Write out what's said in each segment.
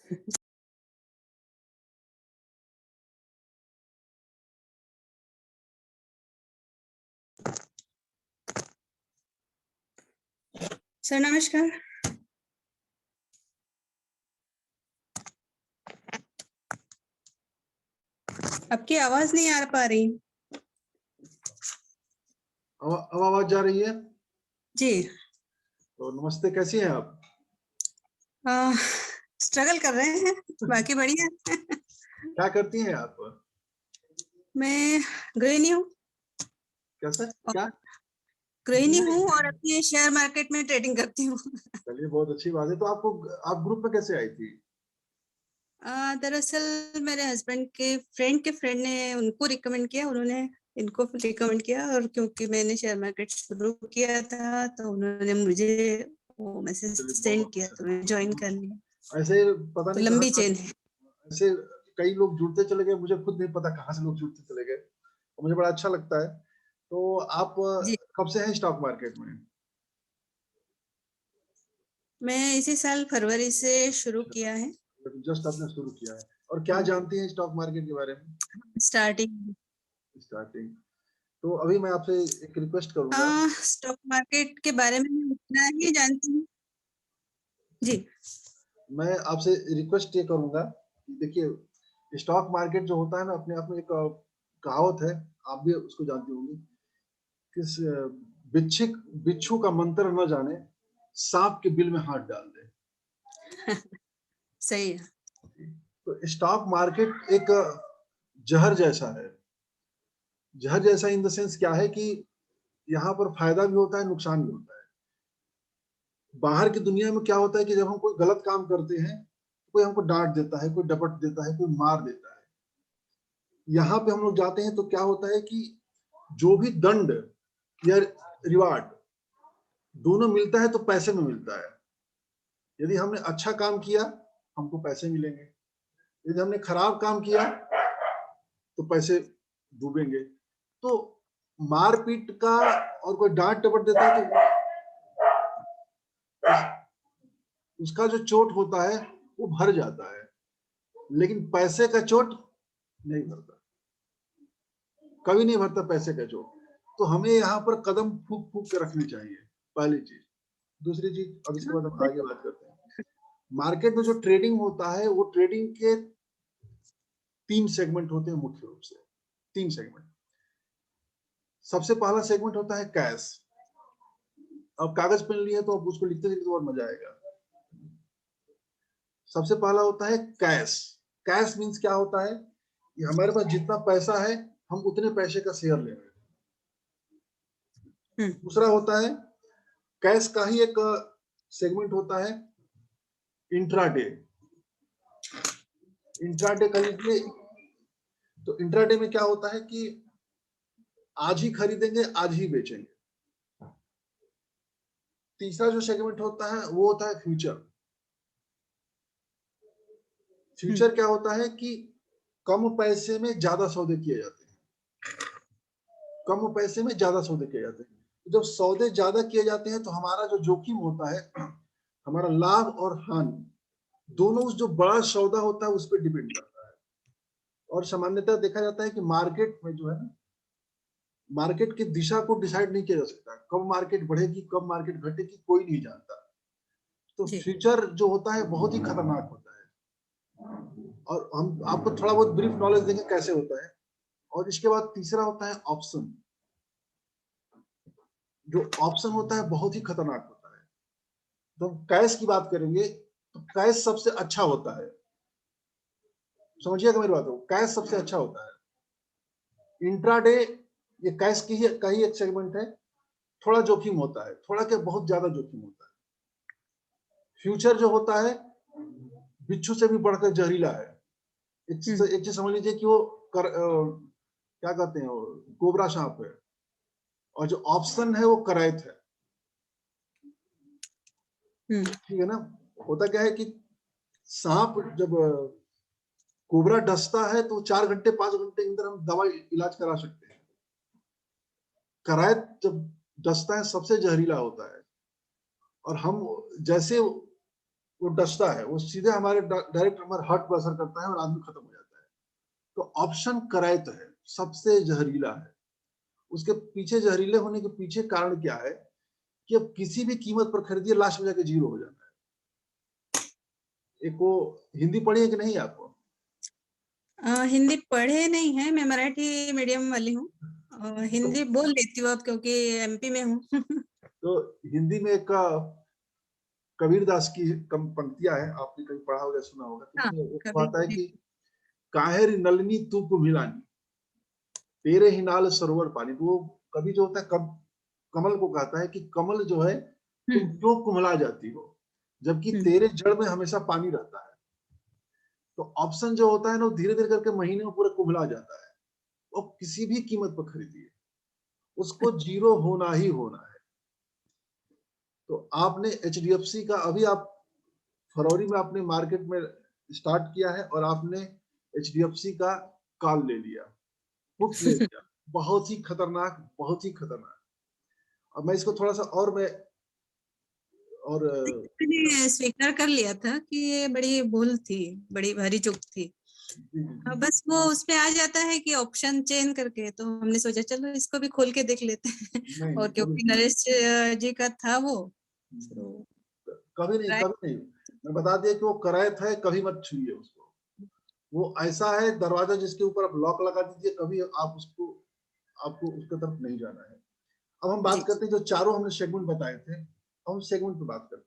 Sir नमस्कार। आपकी आवाज नहीं आ पा रही। अब आवाज जा रही है जी। तो नमस्ते, कैसी हैं आप? स्ट्रगल कर रहे हैं, बाकी बढ़िया। क्या करती हैं आप? मैं गृहिणी हूँ। कैसे क्या? गृहिणी हूँ और अपने शेयर मार्केट में ट्रेडिंग करती हूँ। चलिए, बहुत अच्छी बात है। तो आप ग्रुप में कैसे आई थी? दरअसल मेरे हस्बैंड के फ्रेंड ने उनको रिकमेंड किया, उन्होंने इनको रिकमेंड किया, और क्योंकि मैंने शेयर मार्केट शुरू किया था तो उन्होंने मुझे वो मैसेज सेंड किया, तो मैं ज्वाइन कर लिया। ऐसे पता तो नहीं लंबी चेन है। ऐसे कई लोग जुड़ते चले गए, मुझे खुद नहीं पता कहाँ से लोग जुड़ते चले गए, और मुझे बड़ा अच्छा लगता है। तो आप कब से हैं स्टॉक मार्केट में? मैं इसी साल फरवरी से शुरू किया है। जस्ट आपने शुरू किया है। और क्या जानती हैं स्टॉक मार्केट के बारे में? स्टार्टिंग। तो अभी मैं आपसे एक रिक्वेस्ट करूंगा। स्टॉक मार्केट के बारे में मैं उतना ही जानती हूँ जी। मैं आपसे रिक्वेस्ट ये करूंगा कि देखिए, स्टॉक मार्केट जो होता है ना, अपने आप में एक कहावत है, आप भी उसको जानती होंगी, किस बिच्छू का मंत्र न जाने सांप के बिल में हाथ डाल दे। सही है। तो स्टॉक मार्केट एक जहर जैसा है। जहर जैसा इन द सेंस क्या है कि यहाँ पर फायदा भी होता है, नुकसान भी होता है। बाहर की दुनिया में क्या होता है कि जब हम कोई गलत काम करते हैं, कोई हमको डांट देता है, कोई डपट देता है, कोई मार देता है। यहाँ पे हम लोग जाते हैं तो क्या होता है कि जो भी दंड या रिवार्ड दोनों मिलता है तो पैसे में मिलता है। यदि हमने अच्छा काम किया, हमको पैसे मिलेंगे। यदि हमने खराब काम किया तो पैसे डूबेंगे। तो मारपीट का और कोई डांट डपट देता है तो उसका जो चोट होता है वो भर जाता है, लेकिन पैसे का चोट नहीं भरता, कभी नहीं भरता पैसे का चोट। तो हमें यहाँ पर कदम फूक फूक के रखनी चाहिए, पहली चीज। दूसरी चीज, अब इसके बाद हम आगे बात करते हैं। मार्केट में जो ट्रेडिंग होता है, वो ट्रेडिंग के 3 सेगमेंट होते हैं मुख्य रूप से। 3 सेगमेंट। सबसे पहला सेगमेंट होता है कैश। अब कागज पेन लिए तो अब उसको लिखते लिखते और मजा आएगा। सबसे पहला होता है कैश। कैश मीन्स क्या होता है कि हमारे पास जितना पैसा है, हम उतने पैसे का शेयर ले रहे हैं। दूसरा होता है कैश का ही एक सेगमेंट होता है इंट्राडे। इंट्राडे का लीजिए, तो इंट्राडे में क्या होता है कि आज ही खरीदेंगे, आज ही बेचेंगे। तीसरा जो सेगमेंट होता है वो होता है फ्यूचर। फ्यूचर क्या होता है कि कम पैसे में ज्यादा सौदे किए जाते हैं। कम पैसे में ज्यादा सौदे किए जाते हैं। जब सौदे ज्यादा किए जाते हैं तो हमारा जो जोखिम होता है, हमारा लाभ और हानि दोनों उस जो बड़ा सौदा होता है उस पर डिपेंड करता है। और सामान्यतः देखा जाता है कि मार्केट में जो है ना, मार्केट की दिशा को डिसाइड नहीं किया जा सकता। कब मार्केट बढ़ेगी, कब मार्केट घटेगी, कोई नहीं जानता। तो फ्यूचर जो होता है बहुत ही खतरनाक होता है, और हम आपको थोड़ा बहुत ब्रीफ नॉलेज देंगे कैसे होता है। और इसके बाद तीसरा होता है ऑप्शन। जो ऑप्शन होता है बहुत ही खतरनाक होता है। तो हम कैश की बात करेंगे तो कैश सबसे अच्छा होता है। समझिएगा मेरी बात को, कैश सबसे अच्छा होता है। इंट्राडे ये कैश की ही एक सेगमेंट है, थोड़ा जोखिम होता है, थोड़ा क्या बहुत ज्यादा जोखिम होता है। फ्यूचर जो होता है बिच्छू से भी बढ़कर जहरीला है। एक चीज समझ लीजिए कि वो क्या कहते हैं, वो कोबरा सांप है, और जो ऑप्शन है वो करायत है। ठीक है ना? होता क्या है कि सांप जब कोबरा डसता है तो 4 घंटे 5 घंटे के अंदर हम दवा इलाज करा सकते हैं। करायत जब डसता है सबसे जहरीला होता है। और हम जैसे वो डसता है, वो सीधे हमारे डायरेक्ट हमारे हार्ट पर असर करता है और आदमी खत्म हो जाता है। तो ऑप्शन करायत है, सबसे जहरीला है। उसके पीछे जहरीले होने के पीछे कारण क्या है कि अब किसी भी कीमत पर खरीदिए, लास्ट में जाके जीरो हो जाता है। एक वो हिंदी पढ़ी है कि नहीं आपको? हिंदी पढ़े नहीं है, मैं मराठी मीडियम वाली हूँ। हिंदी बोल लेती हूँ अब, क्योंकि एमपी में हूँ। तो हिंदी में एक कबीर दास की कम पंक्तियां है, आपने कभी पढ़ा होगा, सुना होगा। हाँ, तो वो कभी आता है कि काहेर नलनी तू को मिलानी, तेरे ही नाल सरोवर पानी। तो वो कवि जो होता है कमल को कहता है कि कमल जो है, तुम क्यों कुम्हला जाती हो, जबकि तेरे जड़ में हमेशा पानी रहता है। तो ऑप्शन जो होता है ना, धीरे धीरे करके महीने में पूरा कुम्हला जाता है। और किसी भी कीमत पर खरीदिए, उसको जीरो होना ही होना है। तो आपने HDFC का अभी आप फरवरी में आपने मार्केट में स्टार्ट किया है और आपने HDFC का कॉल ले लिया, पुट ले लिया। बहुत ही खतरनाक, बहुत ही खतरनाक। अब मैं इसको थोड़ा सा और मैंने स्वीकार कर लिया था कि ये बड़ी भूल थी, बड़ी भारी चूक थी। बस वो उसपे आ जाता है कि ऑप्शन चेंज करके, तो हमने सोचा चलो इसको भी खोल के देख लेते हैं। नहीं, और क्योंकि नरेश जी का था वो, तो कभी नहीं, कभी नहीं। मैं बता दिया कि वो करायत है, कभी मत छूइए उसको। वो ऐसा है दरवाजा जिसके ऊपर आप लॉक लगा दीजिए, कभी आपको उसके तरफ नहीं जाना है। अब हम बात करते हैं, जो चारों हमने सेगमेंट बताए थे, हम सेगमेंट पे बात करते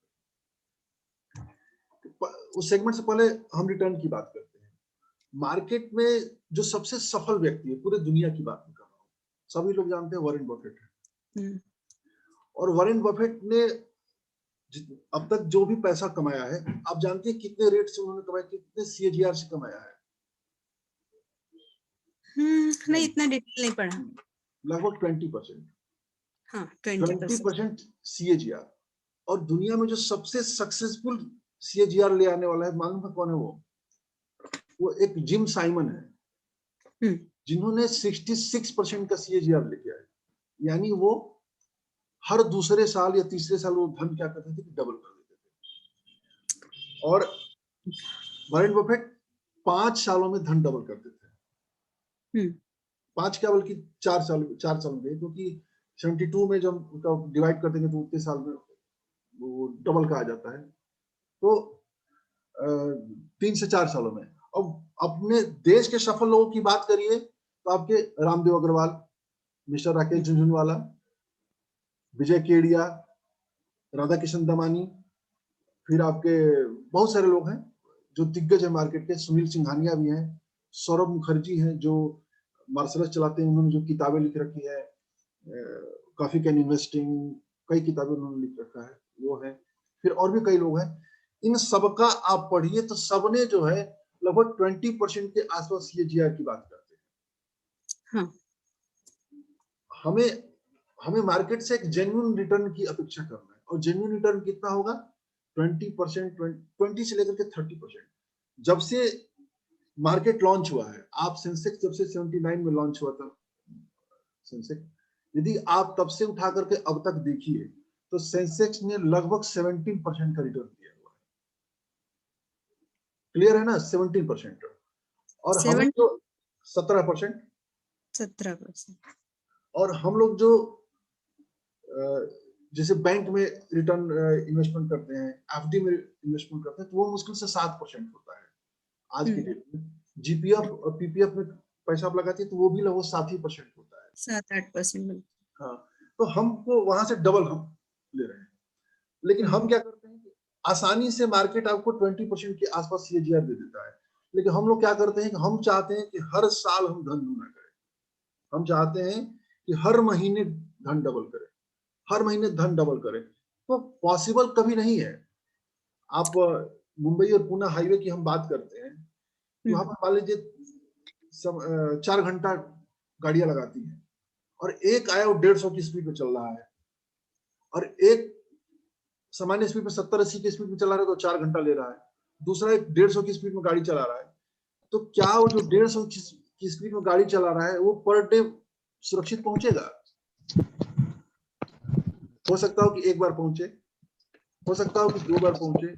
हैं। उस सेगमेंट से पहले हम रिटर्न की बात करते हैं। मार्केट में जो सबसे सफल व्यक्ति है पूरे दुनिया की बात कर रहा हूँ, सभी लोग जानते हैं वॉरेन बफेट है। और वॉरेन बफेट ने अब तक जो भी पैसा कमाया है, आप जानते हैं कितने रेट से उन्होंने कमाया, कितने CAGR से कमाया है? नहीं, इतना डिटेल नहीं पढ़ा। लगभग 20%। हाँ, 20% CAGR। और दुनिया में जो सबसे सक्सेसफुल CAGR ले आने वाला है, मालूम है कौन है वो एक जिम साइमन है, जिन्होंने 66% का CAGR लेके आए। यानी वो हर दूसरे साल या तीसरे साल वो धन क्या करते थे कि डबल कर देते थे। और वॉरेन बफेट 5 सालों में धन डबल करते थे। 5 क्या बल्कि 4 साल में, क्योंकि 72 में जब उनका डिवाइड कर देंगे तो उतने साल में वो डबल का आ जाता है। तो 3 से 4 सालों में। अब अपने देश के सफल लोगों की बात करिए तो आपके रामदेव अग्रवाल, मिस्टर राकेश झुनझुनवाला, विजय केडिया, राधा किशन दमानी, फिर आपके बहुत सारे लोग हैं जो दिग्गज है मार्केट के। सुनील सिंघानिया भी हैं, सौरभ मुखर्जी हैं जो मार्शल आर्ट चलाते हैं, उन्होंने जो किताबें लिख रखी है, कॉफी कैन इन्वेस्टिंग, कई किताबें उन्होंने लिख रखा है, वो है। फिर और भी कई लोग हैं। इन सबका आप पढ़िए तो सबने जो है लगभग 20% के आसपास CAGR की बात करते हैं। हाँ। हमें मार्केट से एक जेन्युइन रिटर्न की अपेक्षा करना है, और जेन्युइन रिटर्न कितना होगा? 20%, 20 से लेकर के 30%। जब से मार्केट लॉन्च हुआ है, आप सेंसेक्स जब से 79 में लॉन्च हुआ था सेंसेक्स, यदि आप तब से उठा करके अब तक देखिए तो सेंसेक्स ने लगभग 17% का रिटर्न दिया हुआ है। क्लियर है ना? 17%। और हम जो 17%। और हम लोग जो जैसे बैंक में रिटर्न इन्वेस्टमेंट करते हैं, FD में इन्वेस्टमेंट करते हैं, तो वो मुश्किल से 7% होता है आज की डेट में। GPF और PPF में पैसा आप लगाते हैं तो वो भी लगभग 7% होता है, 7-8%। हाँ, तो हमको वहां से डबल हम ले रहे हैं। लेकिन हम क्या करते हैं कि आसानी से मार्केट आपको 20% के आसपास CAGR दे देता है, लेकिन हम लोग क्या करते हैं कि हम चाहते हैं कि हर साल हम धन दूना करें। हम चाहते हैं कि हर महीने धन डबल करें, हर महीने धन डबल करें। तो पॉसिबल कभी नहीं है। आप मुंबई और पुणे हाईवे की हम बात करते हैं, वहां पर मान लीजिए 4 घंटा गाड़ियां लगाती हैं, और एक आया वो 150 की स्पीड पे चल रहा है, और एक सामान्य स्पीड पे 70-80 की स्पीड में चला रहा है तो 4 घंटा ले रहा है। दूसरा एक 150 की स्पीड में गाड़ी चला रहा है, तो क्या वो जो 150 की स्पीड में गाड़ी चला रहा है वो पर डे सुरक्षित पहुंचेगा? हो सकता हो कि एक बार पहुंचे, हो सकता हो कि 2 बार पहुंचे,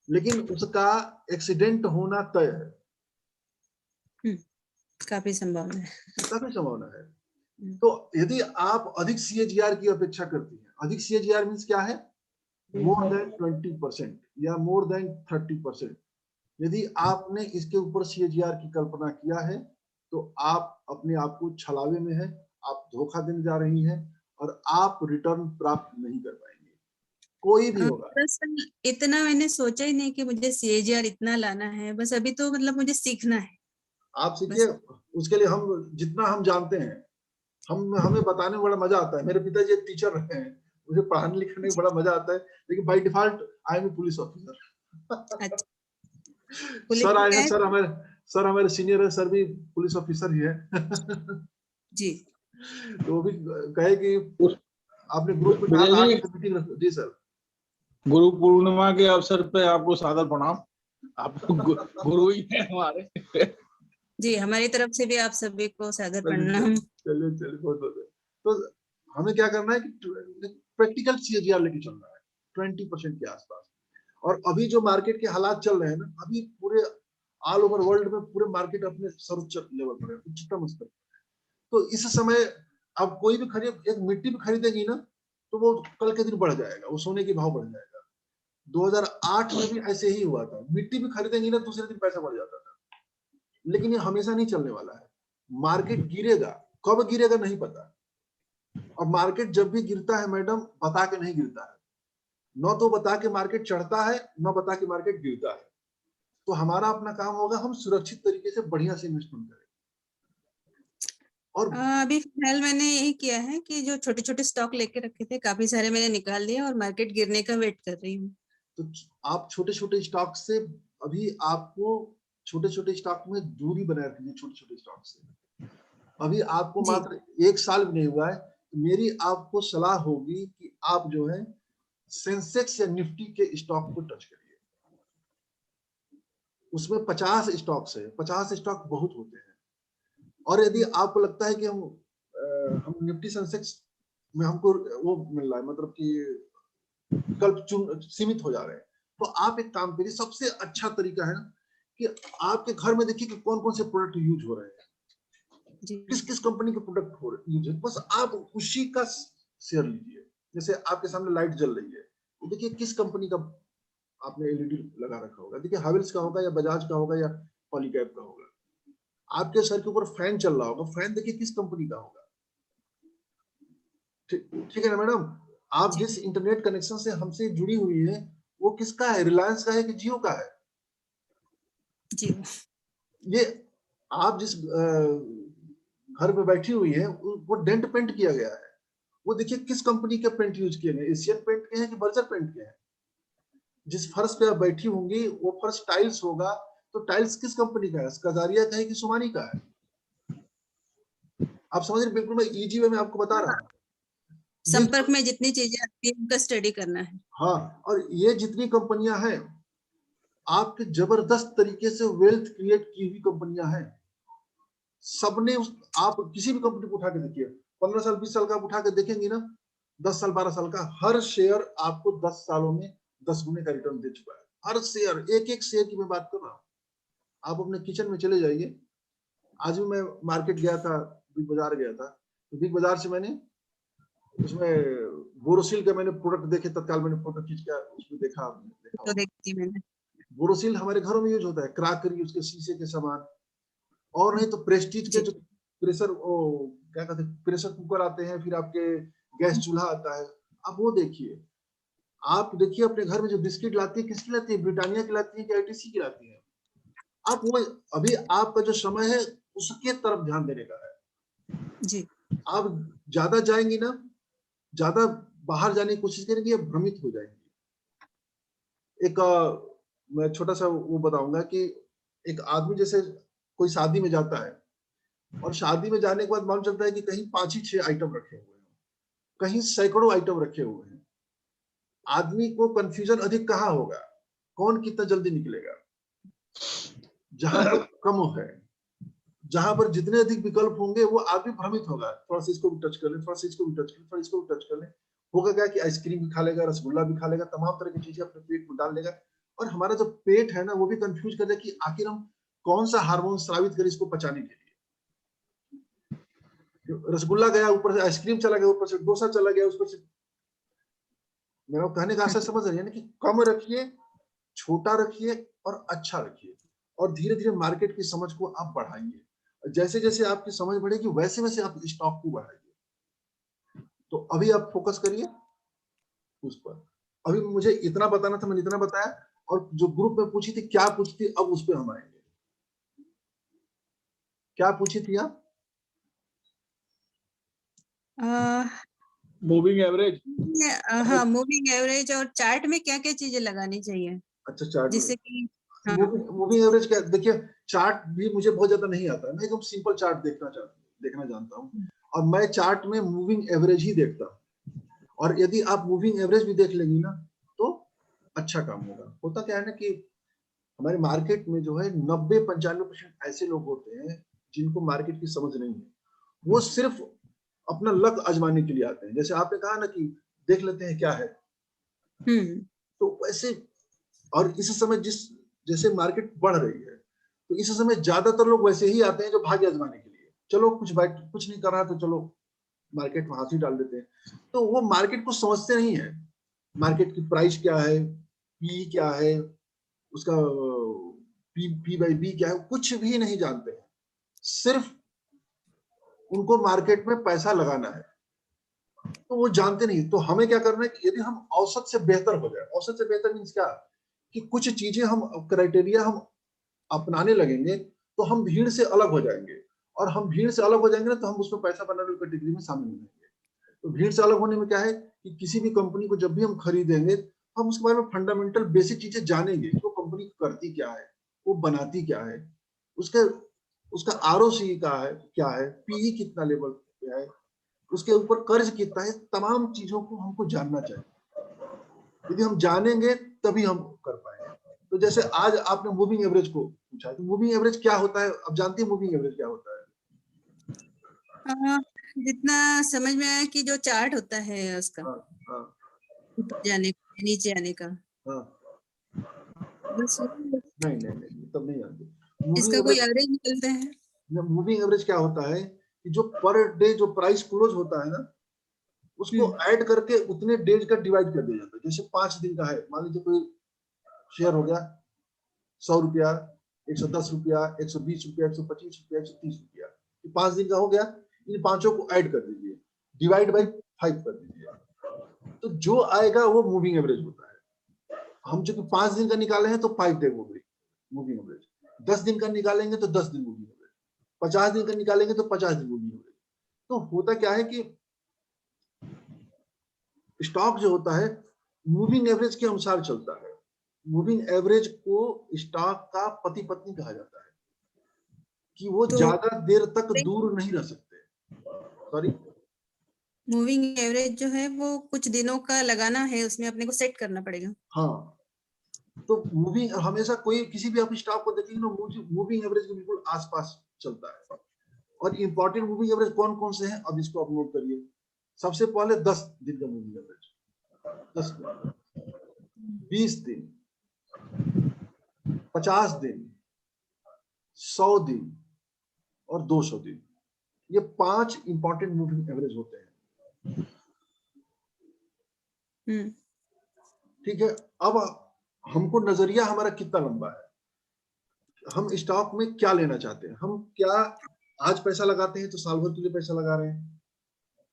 लेकिन उसका एक्सीडेंट होना तय है, काफी संभावना है। काफी संभावना है। तो यदि आप अधिक CAGR की अपेक्षा करती हैं, अधिक CAGR मीन्स क्या है, मोर देन 20% या मोर देन 30%, यदि आपने इसके ऊपर CAGR की कल्पना किया है तो आप अपने आप को छलावे में है, आप धोखा देने जा रही हैं और आप रिटर्न प्राप्त नहीं कर पाएंगे, कोई भी होगा। दरअसल इतना मैंने सोचा ही नहीं कि मुझे CAGR इतना लाना है, बस अभी तो मतलब मुझे सीखना है। आप सीखिए, उसके लिए हम जितना हम जानते हैं, हमें बताने में बड़ा मजा आता है। मेरे पिताजी एक टीचर रहे हैं, मुझे पढ़ाने लिखने में बड़ा मजा आता है, लेकिन by default I am a police officer. अच्छा, सर आए हैं, है? सर हमारे सीनियर है, सर भी पुलिस ऑफिसर ही है। जी। तो वो भी कहे कि आपने ग्रुप में कहा विजय था जी, 8 मीटिंग रख। जी सर। गुरु पूर्णिमा के अवसर पे आपको सादर प्रणाम। आप गुरु ही हैं हमारे। जी, हमारी तरफ से भी आप सभी को सादर प्रणाम। चलिए चलिए, बहुत बहुत। तो हमें क्या करना है कि प्रैक्टिकल CAGR लेके चलना है 20% के आसपास। और अभी जो मार्केट के हालात चल रहे हैं ना, अभी पूरे ऑल ओवर वर्ल्ड में पूरे मार्केट अपने सर्वोच्च लेवल पर है, उच्चतम स्तर। तो इस समय आप कोई भी खरीद, एक मिट्टी भी खरीदेंगी ना, तो वो कल के दिन बढ़ जाएगा, वो सोने के भाव बढ़ जाएगा। 2008 में भी ऐसे ही हुआ था, मिट्टी भी खरीदेंगी ना, दूसरे दिन पैसा बढ़ जाता था। लेकिन ये हमेशा नहीं चलने वाला है, मार्केट गिरेगा, कब गिरेगा नहीं पता। और मार्केट जब भी गिरता है मैडम, बता के नहीं गिरता है, न तो बता के मार्केट चढ़ता है, न बता के मार्केट गिरता है। तो हमारा अपना काम होगा, हम सुरक्षित तरीके से बढ़िया से इन्वेस्टमेंट करें। और अभी फिलहाल मैंने यही किया है कि जो छोटे छोटे स्टॉक लेके रखे थे, काफी सारे मैंने निकाल दिए और मार्केट गिरने का वेट कर रही हूँ। तो आप छोटे छोटे स्टॉक से, अभी आपको छोटे छोटे स्टॉक में दूरी बनाए रखनी है, छोटे छोटे स्टॉक से। अभी आपको मात्र 1 साल भी नहीं हुआ है, तो मेरी आपको सलाह होगी कि आप जो है सेंसेक्स या निफ्टी के स्टॉक को टच करिए। उसमें 50 स्टॉक्स है, 50 स्टॉक बहुत होते हैं। और यदि आपको लगता है कि हम निफ्टी सेंसेक्स में हमको वो मिल रहा है, मतलब कि विकल्प सीमित हो जा रहे हैं, तो आप एक काम करिए, सबसे अच्छा तरीका है कि आपके घर में देखिए कि कौन कौन से प्रोडक्ट यूज हो रहे हैं, किस किस कंपनी के प्रोडक्ट हो यूज है, बस आप उसी का शेयर लीजिए। जैसे आपके सामने लाइट जल रही है, तो देखिए किस कंपनी का आपने LED लगा रखा होगा, देखिए हैवेल्स का होगा या बजाज का होगा या पॉलीकैब का होगा। आपके सर के ऊपर फैन चल रहा होगा, फैन देखिए किस कंपनी का होगा। ठीक है ना मैडम। आप जिस इंटरनेट कनेक्शन से हमसे जुड़ी हुई है, वो किसका है, रिलायंस का है कि जियो का है? जी। ये आप जिस घर पे बैठी हुई है, वो डेंट पेंट किया गया है, वो देखिए किस कंपनी के पेंट यूज किए गए, एशियन पेंट के हैं कि बर्जर पेंट के हैं। जिस फर्श पे आप बैठी होंगी वो फर्श टाइल्स होगा, तो टाइल्स किस कंपनी का है, कजारिया का है कि सोमानी का है? आप समझ रहे, बिल्कुल मैं इजी वे में आपको बता रहा हूँ। संपर्क में जितनी चीजें आती है उनका स्टडी करना है। हाँ, और ये जितनी कंपनियां हैं, आपके जबरदस्त तरीके से वेल्थ क्रिएट की हुई कंपनियां हैं। सबने आप किसी भी कंपनी को उठा के देखिए, 15 साल 20 साल का आप उठा के देखेंगे ना, 10 साल 12 साल का, हर शेयर आपको 10 सालों में 10 गुने का रिटर्न दे चुका है। हर शेयर, एक एक शेयर की मैं बात कर रहा हूँ। आप अपने किचन में चले जाइए। आज भी मैं मार्केट गया था, बिग बाजार गया था, तो बिग बाजार से मैंने उसमें बोरोसिल के मैंने प्रोडक्ट देखे, तत्काल मैंने फोटो खींच के उसमें देखा। तो देखती मैंने। बोरोसिल हमारे घरों में यूज होता है, क्रॉकरी, उसके शीशे के सामान। और नहीं तो प्रेस्टीज के जो प्रेशर, क्या कहते हैं, प्रेशर कुकर आते हैं, फिर आपके गैस चूल्हा आता है। आप वो देखिए, आप देखिए अपने घर में जो बिस्किट लाती है, किसकी लाती है, ब्रिटानिया की लाती है कि ITC की लाती है? आप वो, अभी आपका जो समय है उसके तरफ ध्यान देने का है। जी। आप ज्यादा जाएंगी ना, ज्यादा बाहर जाने की कोशिश करेंगी, भ्रमित हो जाएंगी। एक मैं छोटा सा वो बताऊंगा कि एक आदमी जैसे कोई शादी में जाता है, और शादी में जाने के बाद मालूम चलता है कि कहीं 5 ही 6 आइटम रखे हुए हैं, कहीं सैकड़ों आइटम रखे हुए हैं। आदमी को कंफ्यूजन अधिक कहाँ होगा, कौन कितना जल्दी निकलेगा? जहां पर कम है, जहां पर जितने अधिक विकल्प होंगे वो आदमी भ्रमित होगा, थोड़ा सा इसको भी टच कर ले, थोड़ा सा इसको भी टच कर ले, थोड़ा इसको भी टच कर ले। होगा क्या कि आइसक्रीम भी खा लेगा, रसगुल्ला भी खा लेगा, तमाम तरह की चीजें अपने पेट में डाल लेगा, और हमारा जो पेट है ना वो भी कंफ्यूज कर दे कि आखिर हम कौन सा हार्मोन स्रावित करें इसको पचाने के लिए। रसगुल्ला गया, ऊपर से आइसक्रीम चला गया, ऊपर से डोसा चला गया, ऊपर से, मेरा कहने का आशय समझ रही है ना कि कम रखिए, छोटा रखिए और अच्छा रखिए, और धीरे धीरे मार्केट की समझ को आप बढ़ाइए। जैसे जैसे आपकी समझ बढ़ेगी वैसे वैसे आप स्टॉक को बढ़ाइए। तो अभी आप फोकस करिए उस पर। अभी मुझे इतना बताना था, मैंने इतना बताया, और जो ग्रुप में पूछी थी क्या पूछी थी, अब उस पर हम आएंगे। क्या पूछी थी आप? Moving average. हाँ, मूविंग एवरेज और चार्ट में क्या क्या चीजें लगानी चाहिए अच्छा, चार्ट जिससे कि हाँ। मूविंग एवरेज क्या, देखिए चार्ट भी मुझे बहुत ज्यादा नहीं आता है, मैं एकदम सिंपल चार्ट देखना जानता हूँ, और मैं चार्ट में मूविंग एवरेज ही देखता हूँ। और यदि आप मूविंग एवरेज भी देख लेंगी ना तो अच्छा काम होगा। होता क्या है ना कि हमारे मार्केट में जो है 90-95% ऐसे लोग होते हैं जिनको मार्केट की समझ नहीं है, वो सिर्फ अपना लक आजमाने के लिए आते हैं। जैसे आपने कहा ना कि देख लेते हैं क्या है, तो वैसे, और इस समय जैसे मार्केट बढ़ रही है तो इस समय ज्यादातर लोग वैसे ही आते हैं जो भाग्य आजमाने के लिए, चलो कुछ नहीं कर रहा तो चलो मार्केट में हाथ ही डाल देते हैं। तो वो मार्केट को समझते नहीं है, मार्केट की प्राइस क्या है, पी क्या है, उसका पी बाई बी क्या है, कुछ भी नहीं जानते हैं। सिर्फ उनको मार्केट में पैसा लगाना है, तो वो जानते नहीं। तो हमें क्या करना है कि यदि हम औसत से बेहतर हो जाए, औसत से बेहतर मीन्स क्या, कि कुछ चीजें हम क्राइटेरिया हम अपनाने लगेंगे तो हम भीड़ से अलग हो जाएंगे, और हम भीड़ से अलग हो जाएंगे ना तो हम उसमें पैसा बनाने वाली कैटेगरी में शामिल हो जाएंगे। तो भीड़ से अलग होने में क्या है कि किसी भी कंपनी को जब भी हम खरीदेंगे हम उसके बारे में फंडामेंटल बेसिक चीजें जानेंगे कि वो कंपनी करती क्या है, वो बनाती क्या है, उसके उसका आरओसी का है क्या है, पीई कितना लेवल क्या है, उसके ऊपर कर्ज कितना है, तमाम चीजों को हमको जानना चाहिए। यदि हम जानेंगे तभी हम कर पाएंगे। तो जैसे आज आपने मूविंग एवरेज को पूछा, तो मूविंग एवरेज क्या होता है, अब जानती है मूविंग एवरेज क्या होता है? जितना समझ में आया कि जो चार्ट होता है उसका हाँ हाँ ऊपर जाने का नीचे आने का, हाँ, बस नहीं तब नहीं जानते। इसका कोई एवरेज निकलता है। मूविंग एवरेज क्या होता है कि जो पर डे जो प्राइस क्लोज होता है ना उसको ऐड करके उतने डेज का डिवाइड कर दिया जाता है। जैसे 5 दिन का है, मान लीजिए कोई शेयर हो गया 100 रुपया, 110 रुपया, 120 रुपया, 125 रुपया, 130 रुपया, 5 दिन का हो गया। इन पांचों को ऐड कर दीजिए, डिवाइड बाई 5 कर दीजिए, तो जो आएगा वो मूविंग एवरेज होता है। हम जो 5 दिन का निकाले हैं तो 5 डे हो गई मूविंग एवरेज, 10 दिन का निकालेंगे तो 10 दिन मूविंग एवरेज, 50 दिन का निकालेंगे तो 50 दिन मूविंग एवरेज। तो होता क्या है कि स्टॉक जो होता है मूविंग एवरेज के अनुसार चलता है। मूविंग एवरेज को स्टॉक का पति पत्नी कहा जाता है कि वो तो ज्यादा देर तक दूर नहीं रह सकते। सॉरी, मूविंग एवरेज जो है वो कुछ दिनों का लगाना है, उसमें अपने को सेट करना पड़ेगा। हाँ, तो मूविंग हमेशा कोई किसी भी आप स्टॉक को देखेंगे ना मूविंग एवरेज के बिल्कुल आसपास चलता है। और इंपॉर्टेंट मूविंग एवरेज कौन कौन से हैं अब इसको आप नोट करिए। सबसे पहले 10 दिन का मूविंग एवरेज, 10 दिन, 20 दिन, 50 दिन, 100 दिन और 200 दिन, ये 5 इंपॉर्टेंट मूविंग एवरेज होते हैं। ठीक है, अब हमको नजरिया हमारा कितना लंबा है, हम स्टॉक में क्या लेना चाहते हैं, हम क्या आज पैसा लगाते हैं तो साल भर के लिए पैसा लगा रहे हैं,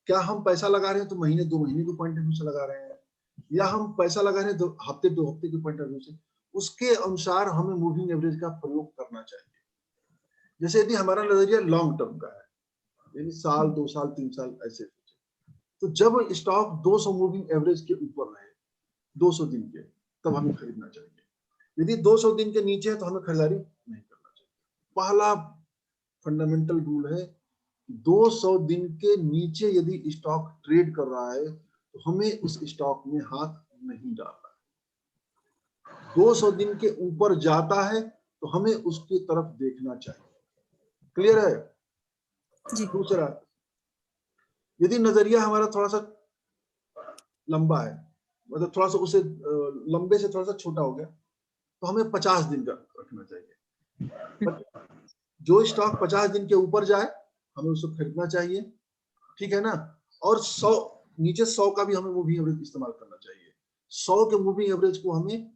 क्या हम पैसा लगा रहे हैं तो महीने 2 महीने के पॉइंट ऑफ व्यू से लगा रहे हैं, या हम पैसा लगा रहे हैं 2 हफ्ते 2 हफ्ते के पॉइंट ऑफ व्यू से, उसके अनुसार हमें मूविंग एवरेज का प्रयोग करना चाहिए। जैसे यदि हमारा नजरिया लॉन्ग टर्म का है, यानी साल 2 साल 3 साल ऐसे, तो जब स्टॉक 200 मूविंग एवरेज के ऊपर रहे 200 दिन के, तब हमें खरीदना चाहिए। यदि 200 दिन के नीचे है तो हमें खरीदारी नहीं करना चाहिए। पहला फंडामेंटल रूल है, 200 दिन के नीचे यदि स्टॉक ट्रेड कर रहा है तो हमें उस स्टॉक में हाथ नहीं डालना। 200 दिन के ऊपर जाता है तो हमें उसकी तरफ देखना चाहिए। क्लियर है जी। दूसरा, यदि नजरिया हमारा थोड़ा सा लंबा है, मतलब थोड़ा सा उसे लंबे से थोड़ा सा छोटा हो गया, तो हमें 50 दिन का रखना चाहिए। पर जो स्टॉक 50 दिन के ऊपर जाए हमें उसको खरीदना चाहिए, ठीक है ना। और 100 नीचे 100 का भी हमें मूविंग एवरेज इस्तेमाल करना चाहिए। 100 के मूविंग एवरेज को हमें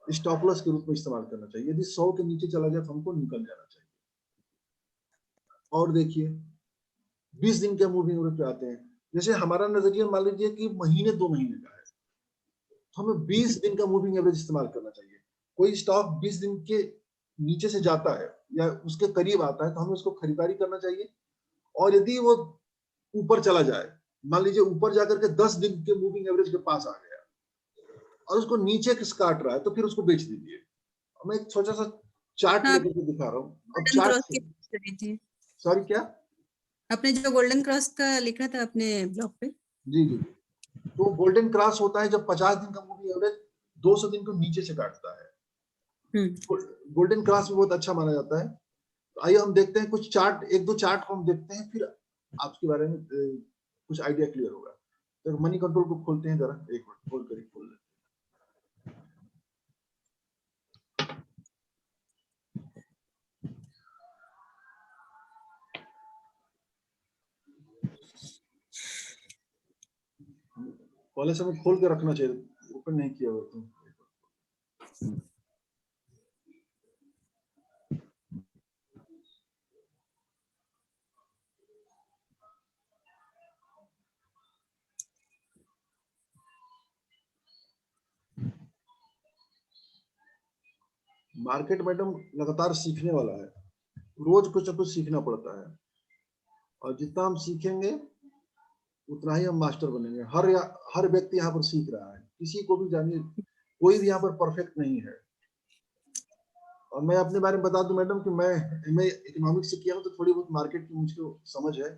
स्टॉप लॉस के रूप में इस्तेमाल करना चाहिए। यदि 100 के नीचे चला जाए तो हमको निकल जाना चाहिए। और देखिए 20 दिन के मूविंग एवरेज पे आते हैं। जैसे हमारा नजरिया मान लीजिए कि महीने 2 महीने का है, तो हमें 20 दिन का मूविंग एवरेज इस्तेमाल करना चाहिए। कोई स्टॉक 20 दिन के नीचे से जाता है या उसके करीब आता है तो हमें उसको खरीदारी करना चाहिए। और यदि वो ऊपर चला जाए, मान लीजिए ऊपर जाकर के 10 दिन के मूविंग एवरेज के पास आ गया और उसको नीचे किस काट रहा है तो फिर उसको बेच दीजिए। मैं एक छोटा सा चार्ट हाँ, लेकर के दिखा रहा हूँ। अब गोल्डन क्रॉस चार्ट, की बात करी थी सॉरी क्या? आपने, जो गोल्डन क्रॉस का लिखा था अपने ब्लॉग पे। जी जी। तो गोल्डन क्रॉस होता है जब 50 दिन का मूविंग एवरेज 200 दिन को नीचे से काटता है। गोल्डन क्रॉस भी बहुत अच्छा माना जाता है। तो आइए हम देखते हैं कुछ चार्ट, एक दो चार्ट को हम देखते हैं, फिर आपके बारे में कुछ आइडिया क्लियर होगा। तो मनी कंट्रोल को खोलते हैं जरा, एक मिनट खोल कर खोल लेते हैं। पहले से हमें खोल के रखना चाहिए, ओपन नहीं किया हुआ तो। मार्केट मैडम लगातार सीखने वाला है, रोज कुछ ना कुछ सीखना पड़ता है, और जितना हम सीखेंगे उतना ही हम मास्टर बनेंगे। हर व्यक्ति यहाँ पर सीख रहा है, किसी को भी जानिए, कोई भी यहाँ पर परफेक्ट नहीं है। और मैं अपने बारे में बता दूं मैडम कि मैं इकोनॉमिक्स से किया हूँ, तो थोड़ी बहुत मार्केट की मुझको समझ है।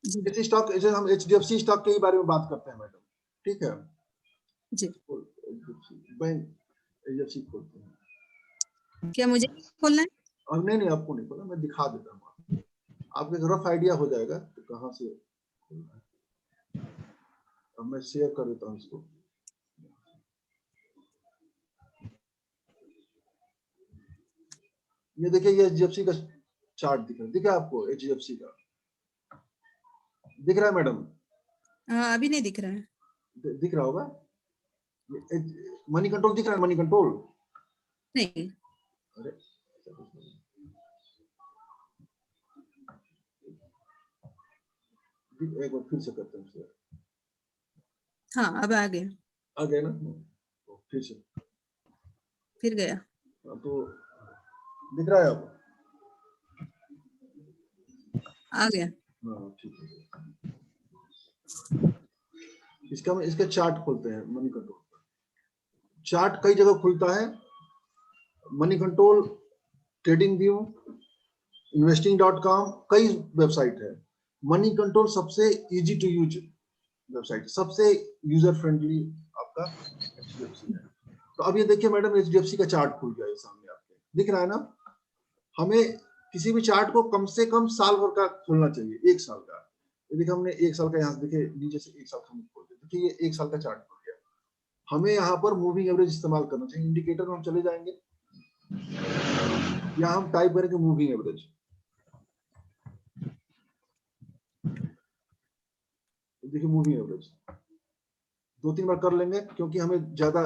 जैसे स्टॉक, जैसे हम HDFC स्टॉक के बारे में बात करते हैं मैडम, ठीक है जी, बैंक HDFC खोलते हैं। क्या मुझे खोलना है? और नहीं आपको नहीं खोलना, मैं दिखा देता हूँ, आपको एक रफ आइडिया हो जाएगा तो कहाँ से खोलना है। अब मैं शेयर कर देता हूँ इसको। ये देखिए, ये HDFC का चार्ट दिख रहा है आपको? HDFC का दिख रहा है मैडम? हाँ, अभी नहीं दिख रहा है। दिख रहा होगा। मनी कंट्रोल दिख रहा है? मनी कंट्रोल नहीं। अरे एक बार फिर से करते हैं शेयर। हाँ, अब आ गया। आ गया ना? तो फिर से फिर गया। तो दिख रहा है अब? आ गया। हाँ ठीक है। इसका चार्ट खोलते हैं। मनी कंट्रोल चार्ट कई जगह खुलता है, money control, trading view, investing.com, कई वेबसाइट है। मनी कंट्रोल सबसे इजी टू यूज वेबसाइट, सबसे यूजर फ्रेंडली आपका HDFC है। तो अब ये देखिए मैडम, HDFC का चार्ट खुल गया है सामने आपके, दिख रहा है ना? हमें किसी भी चार्ट को कम से कम साल भर का खोलना चाहिए, 1 साल का। देखिए हमने 1 साल का, यहाँ देखिए नीचे से 1 साल का खोल दिया, देखिए ये 1 साल का चार्ट खुल गया। हमें यहाँ पर मूविंग एवरेज इस्तेमाल करना चाहिए। इंडिकेटर में हम चले जाएंगे, यहाँ हम टाइप करेंगे मूविंग एवरेज। देखिए मूविंग एवरेज 2-3 बार कर लेंगे, क्योंकि हमें ज्यादा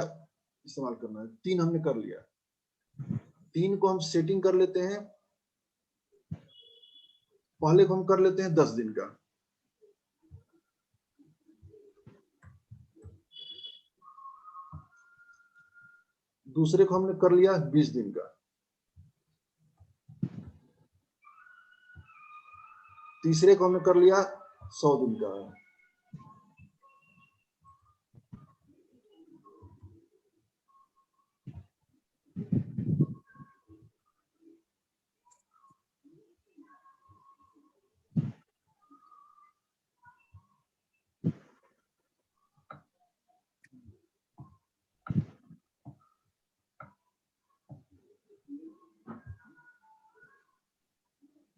इस्तेमाल करना है। 3 हमने कर लिया, 3 को हम सेटिंग कर लेते हैं। पहले को हम कर लेते हैं 10 दिन का, दूसरे को हमने कर लिया 20 दिन का, तीसरे को हमने कर लिया 100 दिन का,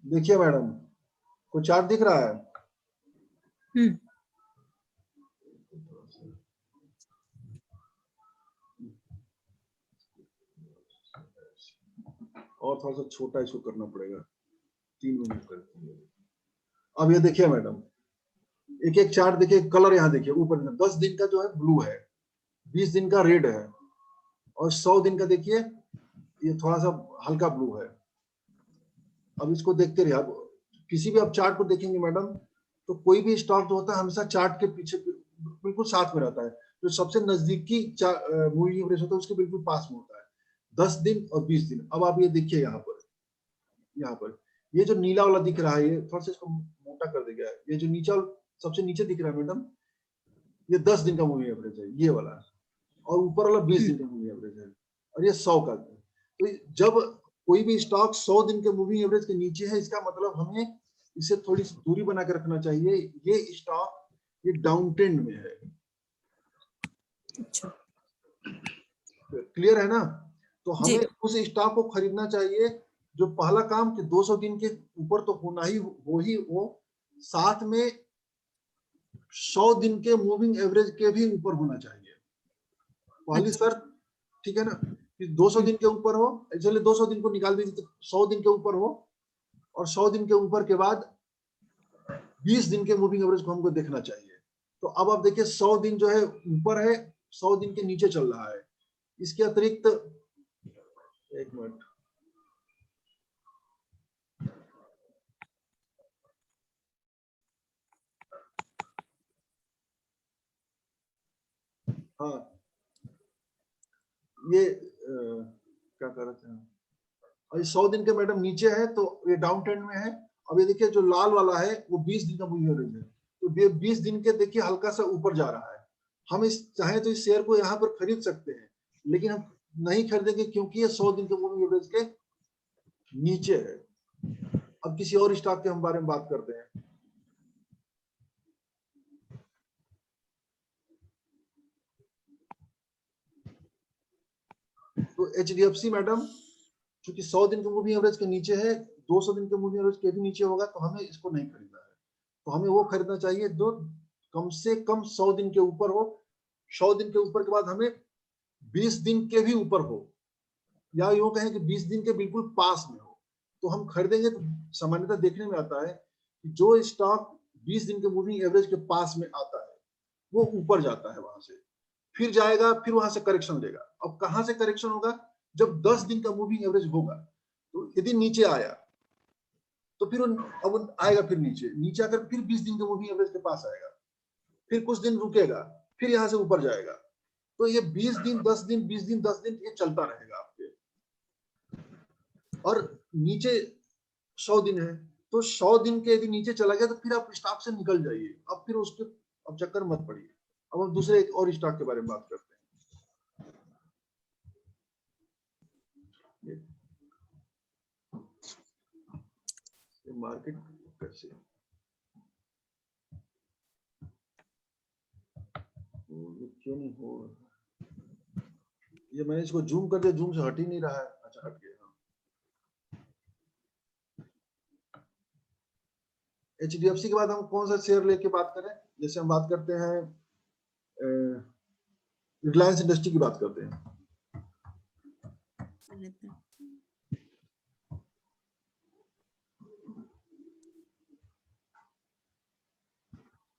देखिए मैडम को चार्ट दिख रहा है? और थोड़ा सा छोटा इसको करना पड़ेगा, 3 मिनट करते हैं। अब ये देखिए मैडम, एक एक चार्ट देखिए, कलर यहाँ देखिए ऊपर में 10 दिन का जो है ब्लू है, 20 दिन का रेड है, और 100 दिन का देखिए ये थोड़ा सा हल्का ब्लू है। अब इसको देखते रहिए आप, किसी भी आप चार्ट को देखेंगे मैडम, तो कोई भी स्टॉक जो होता है हमेशा चार्ट के पीछे बिल्कुल साथ में रहता है। जो सबसे नजदीकी मूविंग एवरेज होता है उसके बिल्कुल पास में होता है, 10 दिन और 20 दिन। अब आप ये देखिए यहाँ पर ये जो नीला वाला दिख रहा है, ये थोड़ा सा इसको मोटा कर देगा, ये जो नीचे सबसे नीचे दिख रहा है मैडम, ये 10 दिन का मूविंग एवरेज है ये वाला, और ऊपर वाला 20 दिन का मूविंग एवरेज है, और ये 100 का। तो जब कोई भी स्टॉक 100 दिन के मूविंग एवरेज के नीचे है, इसका मतलब हमें इसे थोड़ी सी दूरी बना के रखना चाहिए। ये स्टॉक ये डाउन ट्रेंड में है। अच्छा, क्लियर है ना? तो हमें उस स्टॉक को खरीदना चाहिए जो पहला काम कि 200 दिन के ऊपर तो होना ही हो, साथ में 100 दिन के मूविंग एवरेज के भी ऊपर होना चाहिए, पहली शर्त। ठीक है ना? कि 200 दिन के ऊपर हो, चलिए 200 दिन को निकाल दीजिए, तो 100 दिन के ऊपर हो, और 100 दिन के ऊपर के बाद 20 दिन के मूविंग एवरेज को हमको देखना चाहिए। तो अब आप देखिए 100 दिन जो है ऊपर है, 100 दिन के नीचे चल रहा है। इसके अतिरिक्त एक मिनट, हाँ ये क्या कर रहे थे, और 100 दिन के मैडम नीचे है तो ये डाउन ट्रेंड में है। अब ये देखिए जो लाल वाला है वो 20 दिन का मूविंग एवरेज है, तो ये 20 दिन के देखिए हल्का सा ऊपर जा रहा है। हम इस चाहे तो इस शेयर को यहाँ पर खरीद सकते हैं, लेकिन हम नहीं खरीदेंगे क्योंकि ये 100 दिन के मूविंग एवरेज के नीचे है। अब किसी और स्टॉक के हम बारे में बात करते हैं। तो HDFC मैडम क्योंकि 100 दिन के मूविंग एवरेज के नीचे है, 200 दिन के मूविंग एवरेज के भी नीचे होगा, तो हमें इसको नहीं खरीदना है। तो हमें वो खरीदना चाहिए जो कम से कम 100 दिन के ऊपर हो, 100 दिन के ऊपर के बाद हमें 20 दिन के भी ऊपर हो, या यूं कहें कि 20 दिन के बिल्कुल पास में हो, तो हम खरीदेंगे। तो सामान्यतः देखने में आता है कि जो स्टॉक 20 दिन के मूविंग एवरेज के पास में आता है वो ऊपर जाता है, वहां से फिर जाएगा, फिर वहां से करेक्शन लेगा। अब कहां से करेक्शन होगा? जब 10 दिन का मूविंग एवरेज होगा। तो यदि नीचे आया तो फिर अब आएगा, फिर नीचे आकर फिर 20 दिन के मूविंग एवरेज के पास आएगा, फिर कुछ दिन रुकेगा, फिर यहां से ऊपर जाएगा। तो ये 20 दिन 10 दिन 20 दिन 10 दिन ये चलता रहेगा आपके। और नीचे 100 दिन है, तो 100 दिन के यदि नीचे चला गया तो फिर आप स्टॉक से निकल जाइए, अब फिर उसके अब चक्कर मत पड़िए। अब हम दूसरे एक और स्टॉक के बारे में बात करते हैं। मार्केट कैसे क्यों नहीं हो, ये मैंने इसको जूम कर दिया, जूम से हट ही नहीं रहा है। अच्छा हट गया। HDFC के बाद हम कौन सा शेयर लेके बात करें? जैसे हम बात करते हैं रिलायंस इंडस्ट्री की बात करते हैं।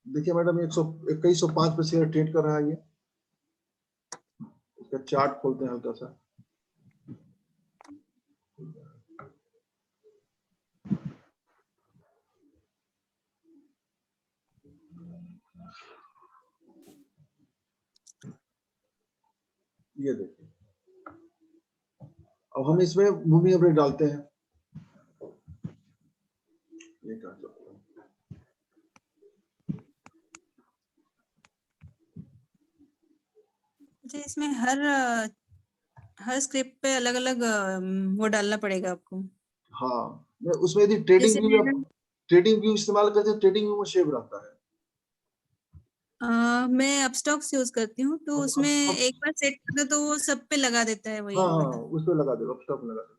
देखिए मैडम 2105 पे शेयर ट्रेड कर रहा है। ये इसका चार्ट खोलते हैं हल्का सा। ये देखिए, अब हम इसमें मूविंग एवरेज डालते हैं। ये कहाँ से? इसमें हर स्क्रिप्ट पे अलग अलग वो डालना पड़ेगा आपको। हाँ, उसमें यदि ट्रेडिंग व्यू इस्तेमाल करते हैं, ट्रेडिंग व्यू में शेप रहता है। मैं अपस्टॉक्स यूज करती हूँ, तो उसमें एक बार सेट कर दो तो वो सब पे लगा देता है वही हाँ वाला। उस पे लगा दो, अपस्टॉक में लगा दो।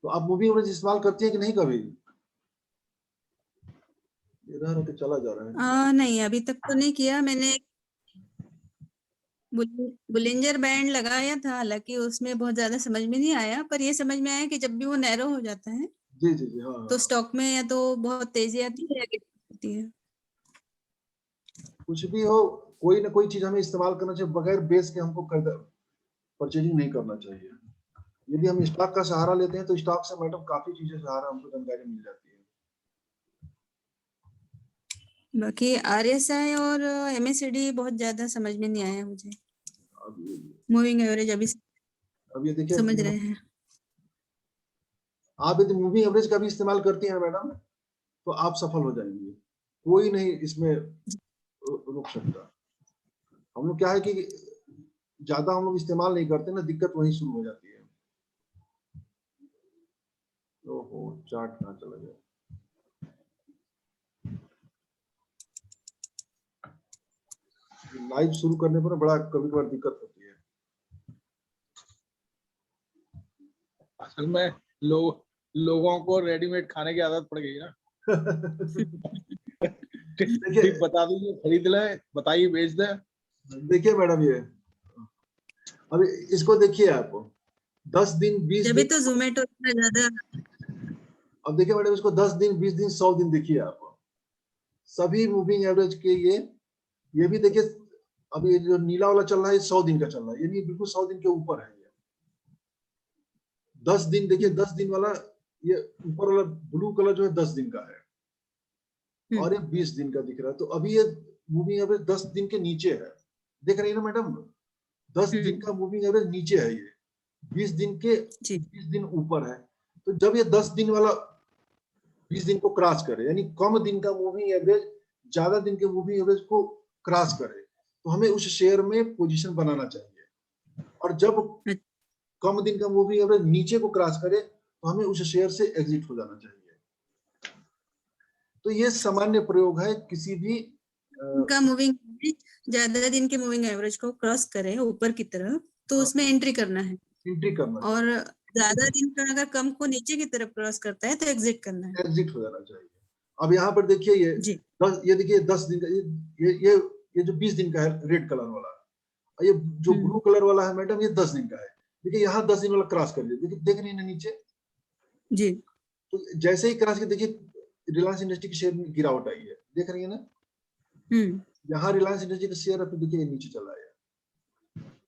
तो तो आप मूविंग एवरेज इस्तेमाल करती हैं कि नहीं कभी? इधर होके चला जा रहा है। नहीं, अभी तक तो नहीं किया मैंने। बुलिंजर बैंड लगाया था, हालांकि उसमें बहुत ज्यादा समझ में नहीं आया, पर ये समझ में आया कि जब भी वो नैरो हो जाता है जी जी जी, हाँ तो हाँ। स्टॉक में या तो बहुत तेजी आती है या गिरावट होती है। कुछ भी हो, कोई ना कोई चीज हमें इस्तेमाल करना चाहिए, बगैर बेस के हमको परचेजिंग नहीं करना चाहिए। यदि हम स्टॉक का सहारा लेते हैं तो स्टॉक से मैडम काफी चीजें सहारा हमको जानकारी मिल जाती है। बाकी आरएसआई और एमएससीडी बहुत ज्यादा समझ में नहीं आया मुझे। अब मूविंग एवरेज अभी ये देखिए, समझ रहे हैं। आप यदि मूविंग एवरेज का भी इस्तेमाल करती हैं मैडम तो आप सफल हो जाएंगे, कोई नहीं इसमें रुक सकता। हम लोग क्या है कि ज्यादा हम लोग इस्तेमाल नहीं करते ना, दिक्कत वहीं शुरू हो जाती है। ओहो, चार्ट कहाँ चला गया? लाइव शुरू करने पर बड़ा कभी कभार दिक्कत होती है। असल में लोगों को रेडीमेड खाने की आदत पड़ गई ना। देखिए ठीक बता दीजिए, खरीद ले, बताइए, बेच दे। देखिए मैडम, ये अभी इसको देखिए आप, 10 दिन 20 जब दिन, तो जोमेटो इतना ज्यादा। अब देखिए मैडम इसको 10 दिन 20 दिन 100 दिन देखिए आप, सभी मूविंग एवरेज के ये भी देखिए, अब ये जो नीला वाला चल रहा है 100 दिन का चल रहा है, यानी बिल्कुल 100 दिन के ऊपर है। ये 10 दिन देखिए, 10 दिन वाला, ये ऊपर वाला ब्लू कलर जो है 10 दिन का है और ये 20 दिन का दिख रहा है। तो अभी ये मूविंग एवरेज 10 दिन के नीचे है, देख रही है ना मैडम? 10 दिन का मूविंग एवरेज नीचे है, ये 20 दिन के 20 दिन ऊपर है। तो जब ये 10 दिन वाला 20 दिन को क्रॉस करे, यानी कम दिन का मूविंग एवरेज ज्यादा दिन के मूविंग एवरेज को क्रॉस करे, तो हमें उस शेयर में पोजीशन बनाना चाहिए। और जब कम दिन का मूविंग एवरेज नीचे को क्रॉस करे तो हमें उस शेयर से एग्जिट हो जाना चाहिए। तो ये सामान्य प्रयोग है किसी भी का मूविंग ज्यादा दिन के मूविंग एवरेज को क्रॉस करे ऊपर की तरफ तो उसमें एंट्री करना है, एंट्री करना और ज्यादा दिन का अगर कम को नीचे की तरफ क्रॉस करता है तो एग्जिट करना है, एग्जिट हो जाना चाहिए। अब यहाँ पर देखिए ये देखिए 10 दिन का, ये जो 20 दिन का है रेड कलर वाला, ये जो ब्लू कलर वाला है मैडम ये 10 दिन का है। देखिए यहाँ 10 दिन वाला क्रॉस कर दिया, देखिए देख रही है ना नीचे जी। तो जैसे ही क्रॉस के देखिए रिलायंस इंडस्ट्री की शेयर में गिरावट आई है, देख रही है ना? यहाँ रिलायंस इंडस्ट्री का शेयर है, देखिए नीचे चला है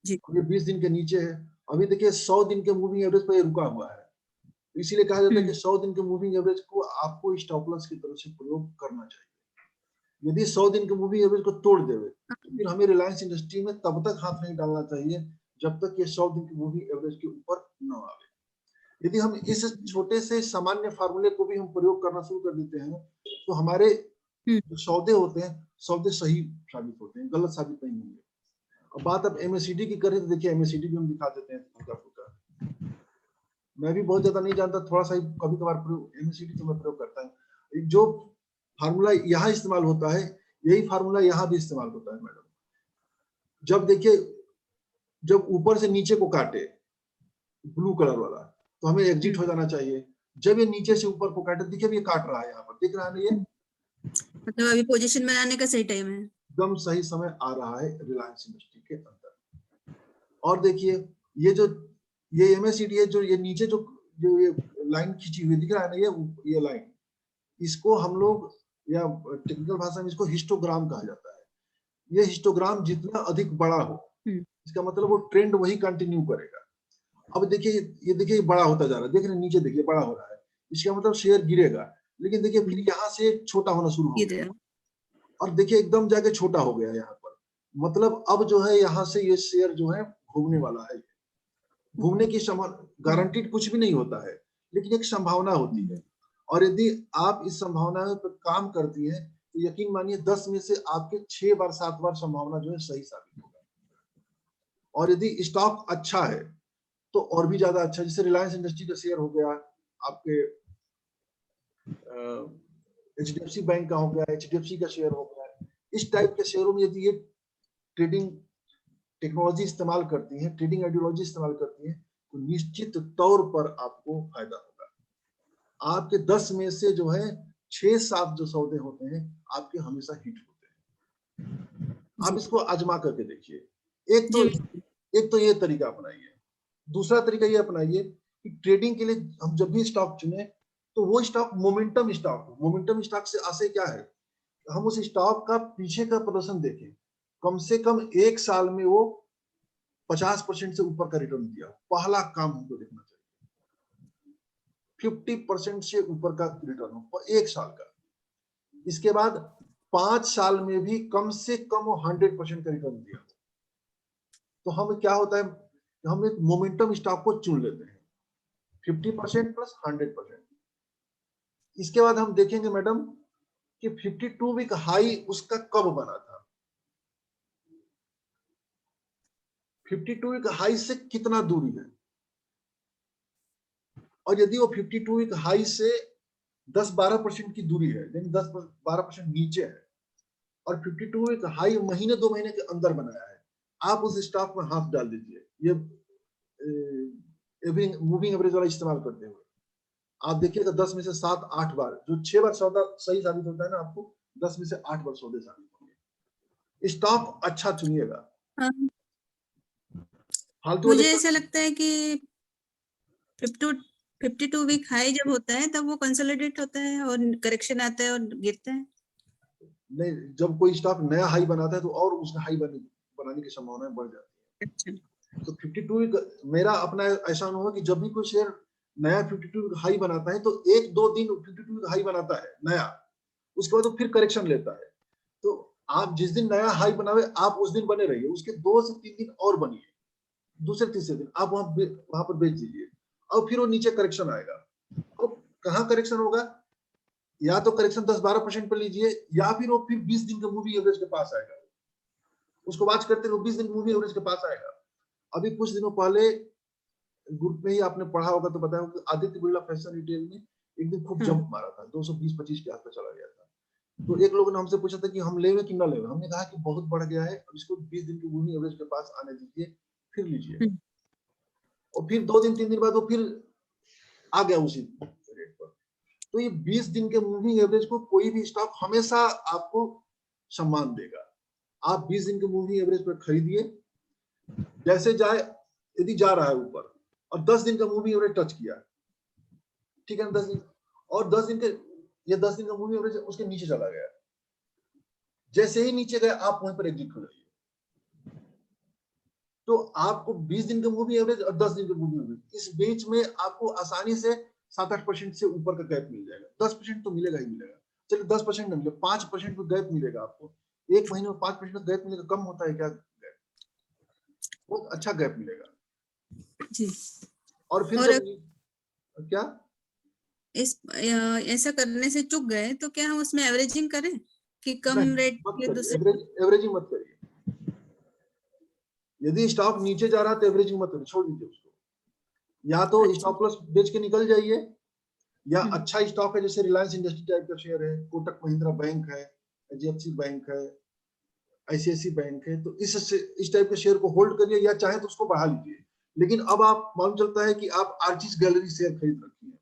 जी, ये 20 दिन के नीचे है। अभी देखिए 100 दिन के मूविंग एवरेज पर रुका हुआ है, इसीलिए कहा जाता है कि 100 दिन के मूविंग एवरेज को आपको स्टॉप लॉस की तरफ से प्रयोग करना चाहिए। यदि 100 दिन के मूविंग एवरेज को तोड़ देवे तो फिर हमें रिलायंस इंडस्ट्री में तब तक हाथ नहीं डालना चाहिए जब तक ये 100 दिन के मूविंग एवरेज के ऊपर न आवे। यदि हम इस छोटे से सामान्य फार्मूले को भी हम प्रयोग करना शुरू कर देते हैं तो हमारे जो सौदे होते हैं, सौदे सही साबित होते हैं, गलत साबित नहीं होंगे। अब बात अब एमएससीडी की करें तो देखिए एमएससीडी भी हम दिखा देते हैं हल्का फुल्का। मैं भी बहुत ज्यादा नहीं जानता, थोड़ा सा कभी कभार एमएससीडी तो मैं प्रयोग करता हूँ। जो फार्मूला यहाँ इस्तेमाल होता है यही फार्मूला यहाँ भी इस्तेमाल होता है मैडम। जब देखिए जब ऊपर से नीचे को काटे ब्लू कलर वाला तो हमें एग्जिट हो जाना चाहिए। जब ये नीचे से ऊपर को काटे, देखिए ये काट रहा है, यहाँ पर दिख रहा है ना, ये मतलब अभी पोजीशन बनाने का सही टाइम है, एकदम सही समय आ रहा है रिलायंस इंडस्ट्री के अंदर। और देखिए ये एमएससीडी है, जो ये नीचे जो ये लाइन खींची हुई दिख रहा है ना, ये लाइन, इसको हम लोग या टेक्निकल भाषा में इसको हिस्टोग्राम कहा जाता है। ये हिस्टोग्राम जितना अधिक बड़ा हो इसका मतलब वो ट्रेंड वही कंटिन्यू करेगा। अब देखिए ये देखिए बड़ा होता जा रहा है, देख रहे नीचे देखिए बड़ा हो रहा है, इसका मतलब शेयर गिरेगा। लेकिन देखिए फिर यहाँ से छोटा होना शुरू हो गया और देखिए एकदम जाके छोटा हो गया यहाँ पर, मतलब अब जो है यहाँ से ये शेयर जो है घूमने वाला है। घूमने की गारंटीड कुछ भी नहीं होता है, लेकिन एक संभावना होती है। और यदि आप इस संभावना पर काम करती है तो यकीन मानिए 10 में से आपके 6 बार 7 बार संभावना जो है सही साबित होगा। और यदि स्टॉक अच्छा है तो और भी ज्यादा अच्छा, जैसे रिलायंस इंडस्ट्री का शेयर हो गया, आपके एचडीएफसी बैंक का हो गया, एचडीएफसी का शेयर हो गया, इस टाइप के शेयरों में यदि ये ट्रेडिंग टेक्नोलॉजी इस्तेमाल करती है, ट्रेडिंग आइडियोलॉजी इस्तेमाल करती है, तो निश्चित तौर पर आपको फायदा होगा। आपके 10 में से जो है 6-7 जो सौदे होते हैं आपके हमेशा हिट होते हैं। आप इसको आजमा करके देखिए। जी एक तो ये तरीका अपनाइए। दूसरा तरीका ये अपनाइए कि ट्रेडिंग के लिए हम जब भी स्टॉक चुने तो वो स्टॉक मोमेंटम स्टॉक हो। मोमेंटम स्टॉक से आशय क्या है, हम उस स्टॉक का पीछे का प्रदर्शन देखें, कम से कम 1 साल में वो 50% से ऊपर का रिटर्न दिया। पहला काम हमको देखना चाहिए 50% से ऊपर का रिटर्न हो 1 साल का। इसके बाद 5 साल में भी कम से कम वो 100% का रिटर्न दिया। तो हम क्या होता है, हम एक मोमेंटम स्टॉक को चुन लेते हैं 50% प्लस 100%। इसके बाद हम देखेंगे मैडम कि 52 वीक हाई उसका कब बना था, 52 वीक हाई से कितना दूरी है, और यदि वो 52 वीक हाई से 10-12% की दूरी है, यानी 10-12% नीचे है, और 52 वीक हाई महीने 2 महीने के अंदर बनाया है, आप उस स्टॉक में हाथ डाल दीजिए। ये मूविंग एवरेज वाला इस्तेमाल करते हुए आप देखिएगा 10 में से 7-8 बार, जो 6 बार सौदा सही साबित होता है ना, आपको 10 में से 8 बार सौदे साबित होंगे। स्टॉक अच्छा चुनिएगा, हाँ, फालतू वाले मुझे ऐसा स्टॉक लगता है कि 52 वीक हाई जब होता है तब वो कंसोलिडेट होता है और करेक्शन आता है और गिरता है। नहीं, जब कोई स्टॉक नया हाई बनाता है तो और उसका हाई बनाने की संभावना बढ़ जाती अच्छा है। तो 52 मेरा अपना ऐसा अनुभव है कि जब भी कोई शेयर नया 52 हाई बनाता है तो 1-2 दिन 52 हाई बनाता है नया, उसके बाद वो फिर करेक्शन लेता है। तो आप जिस दिन नया हाई बनावे आप उस दिन बने रहिए, उसके 2 से 3 दिन और बनिए, दूसरे तीसरे दिन आप वहां पर बेच दीजिए, और फिर वो नीचे करेक्शन आएगा। तो कहाँ करेक्शन होगा, या तो करेक्शन 10-12% पर लीजिए, या फिर वो फिर 20 दिन के मूवी एवरेज के पास आएगा। उसको वॉच करते रहो, 20 दिन मूवी एवरेज के पास आएगा। अभी कुछ दिनों पहले ग्रुप में ही आपने पढ़ा होगा तो बताया होगा, आदित्य बिरला फैशन रिटेल में एक दिन खूब जंप मारा था, 220-25 के आसपास चला गया था। तो एक लोगों ने हमसे पूछा था कि हम लेवे कि ना लेवे। हमने कहा कि बहुत बढ़ गया है, अब इसको 20 दिन की मूवी एवरेज के पास आने दीजिए, फिर लीजिए। और फिर 2 दिन 3 दिन बाद वो फिर आ गया उसी रेट पर। तो ये 20 दिन के मूविंग एवरेज को कोई भी स्टॉक हमेशा आपको सम्मान देगा। आप 20 दिन के मूविंग एवरेज पर खरीदिए, जैसे जाए, यदि जा रहा है ऊपर और 10 दिन का मूविंग एवरेज टच किया, ठीक है ना, 10 दिन, और 10 दिन के, ये 10 दिन का मूविंग एवरेज उसके नीचे चला गया, जैसे ही नीचे गया आप वहीं पर एग्जिट हो जाइए। तो आपको 20 दिन का मूविंग एवरेज और 10 दिन का मूविंग एवरेज, इस बीच में आपको आसानी से 7-8% से ऊपर का गैप मिल जाएगा। 10% तो मिलेगा ही मिलेगा, चलिए 10% नहीं मिले, 5% का गैप मिलेगा आपको। एक महीने में 5% का गैप मिलेगा, कम होता है क्या गैप, बहुत अच्छा गैप मिलेगा। जी और फिर और जब क्या ऐसा करने से चूक गए तो क्या हम उसमें एवरेजिंग करें कि कम नहीं, रेट मत के करिए, दूसरे। एवरेजिंग मत करिए। यदि स्टॉक नीचे जा रहा है तो एवरेजिंग मत करिए, छोड़ दीजिए उसको। या तो अच्छा स्टॉप लॉस बेच के निकल जाइए, या अच्छा स्टॉक है जैसे रिलायंस इंडस्ट्री टाइप का शेयर है, कोटक महिंद्रा बैंक है, एचडीएफसी बैंक है, आईसीआईसी बैंक है, तो इस टाइप के शेयर को होल्ड करिए, या चाहे तो उसको बढ़ा लीजिए। लेकिन अब आप मालूम चलता है कि आप आर्चिस गैलरी शेयर खरीद रखी है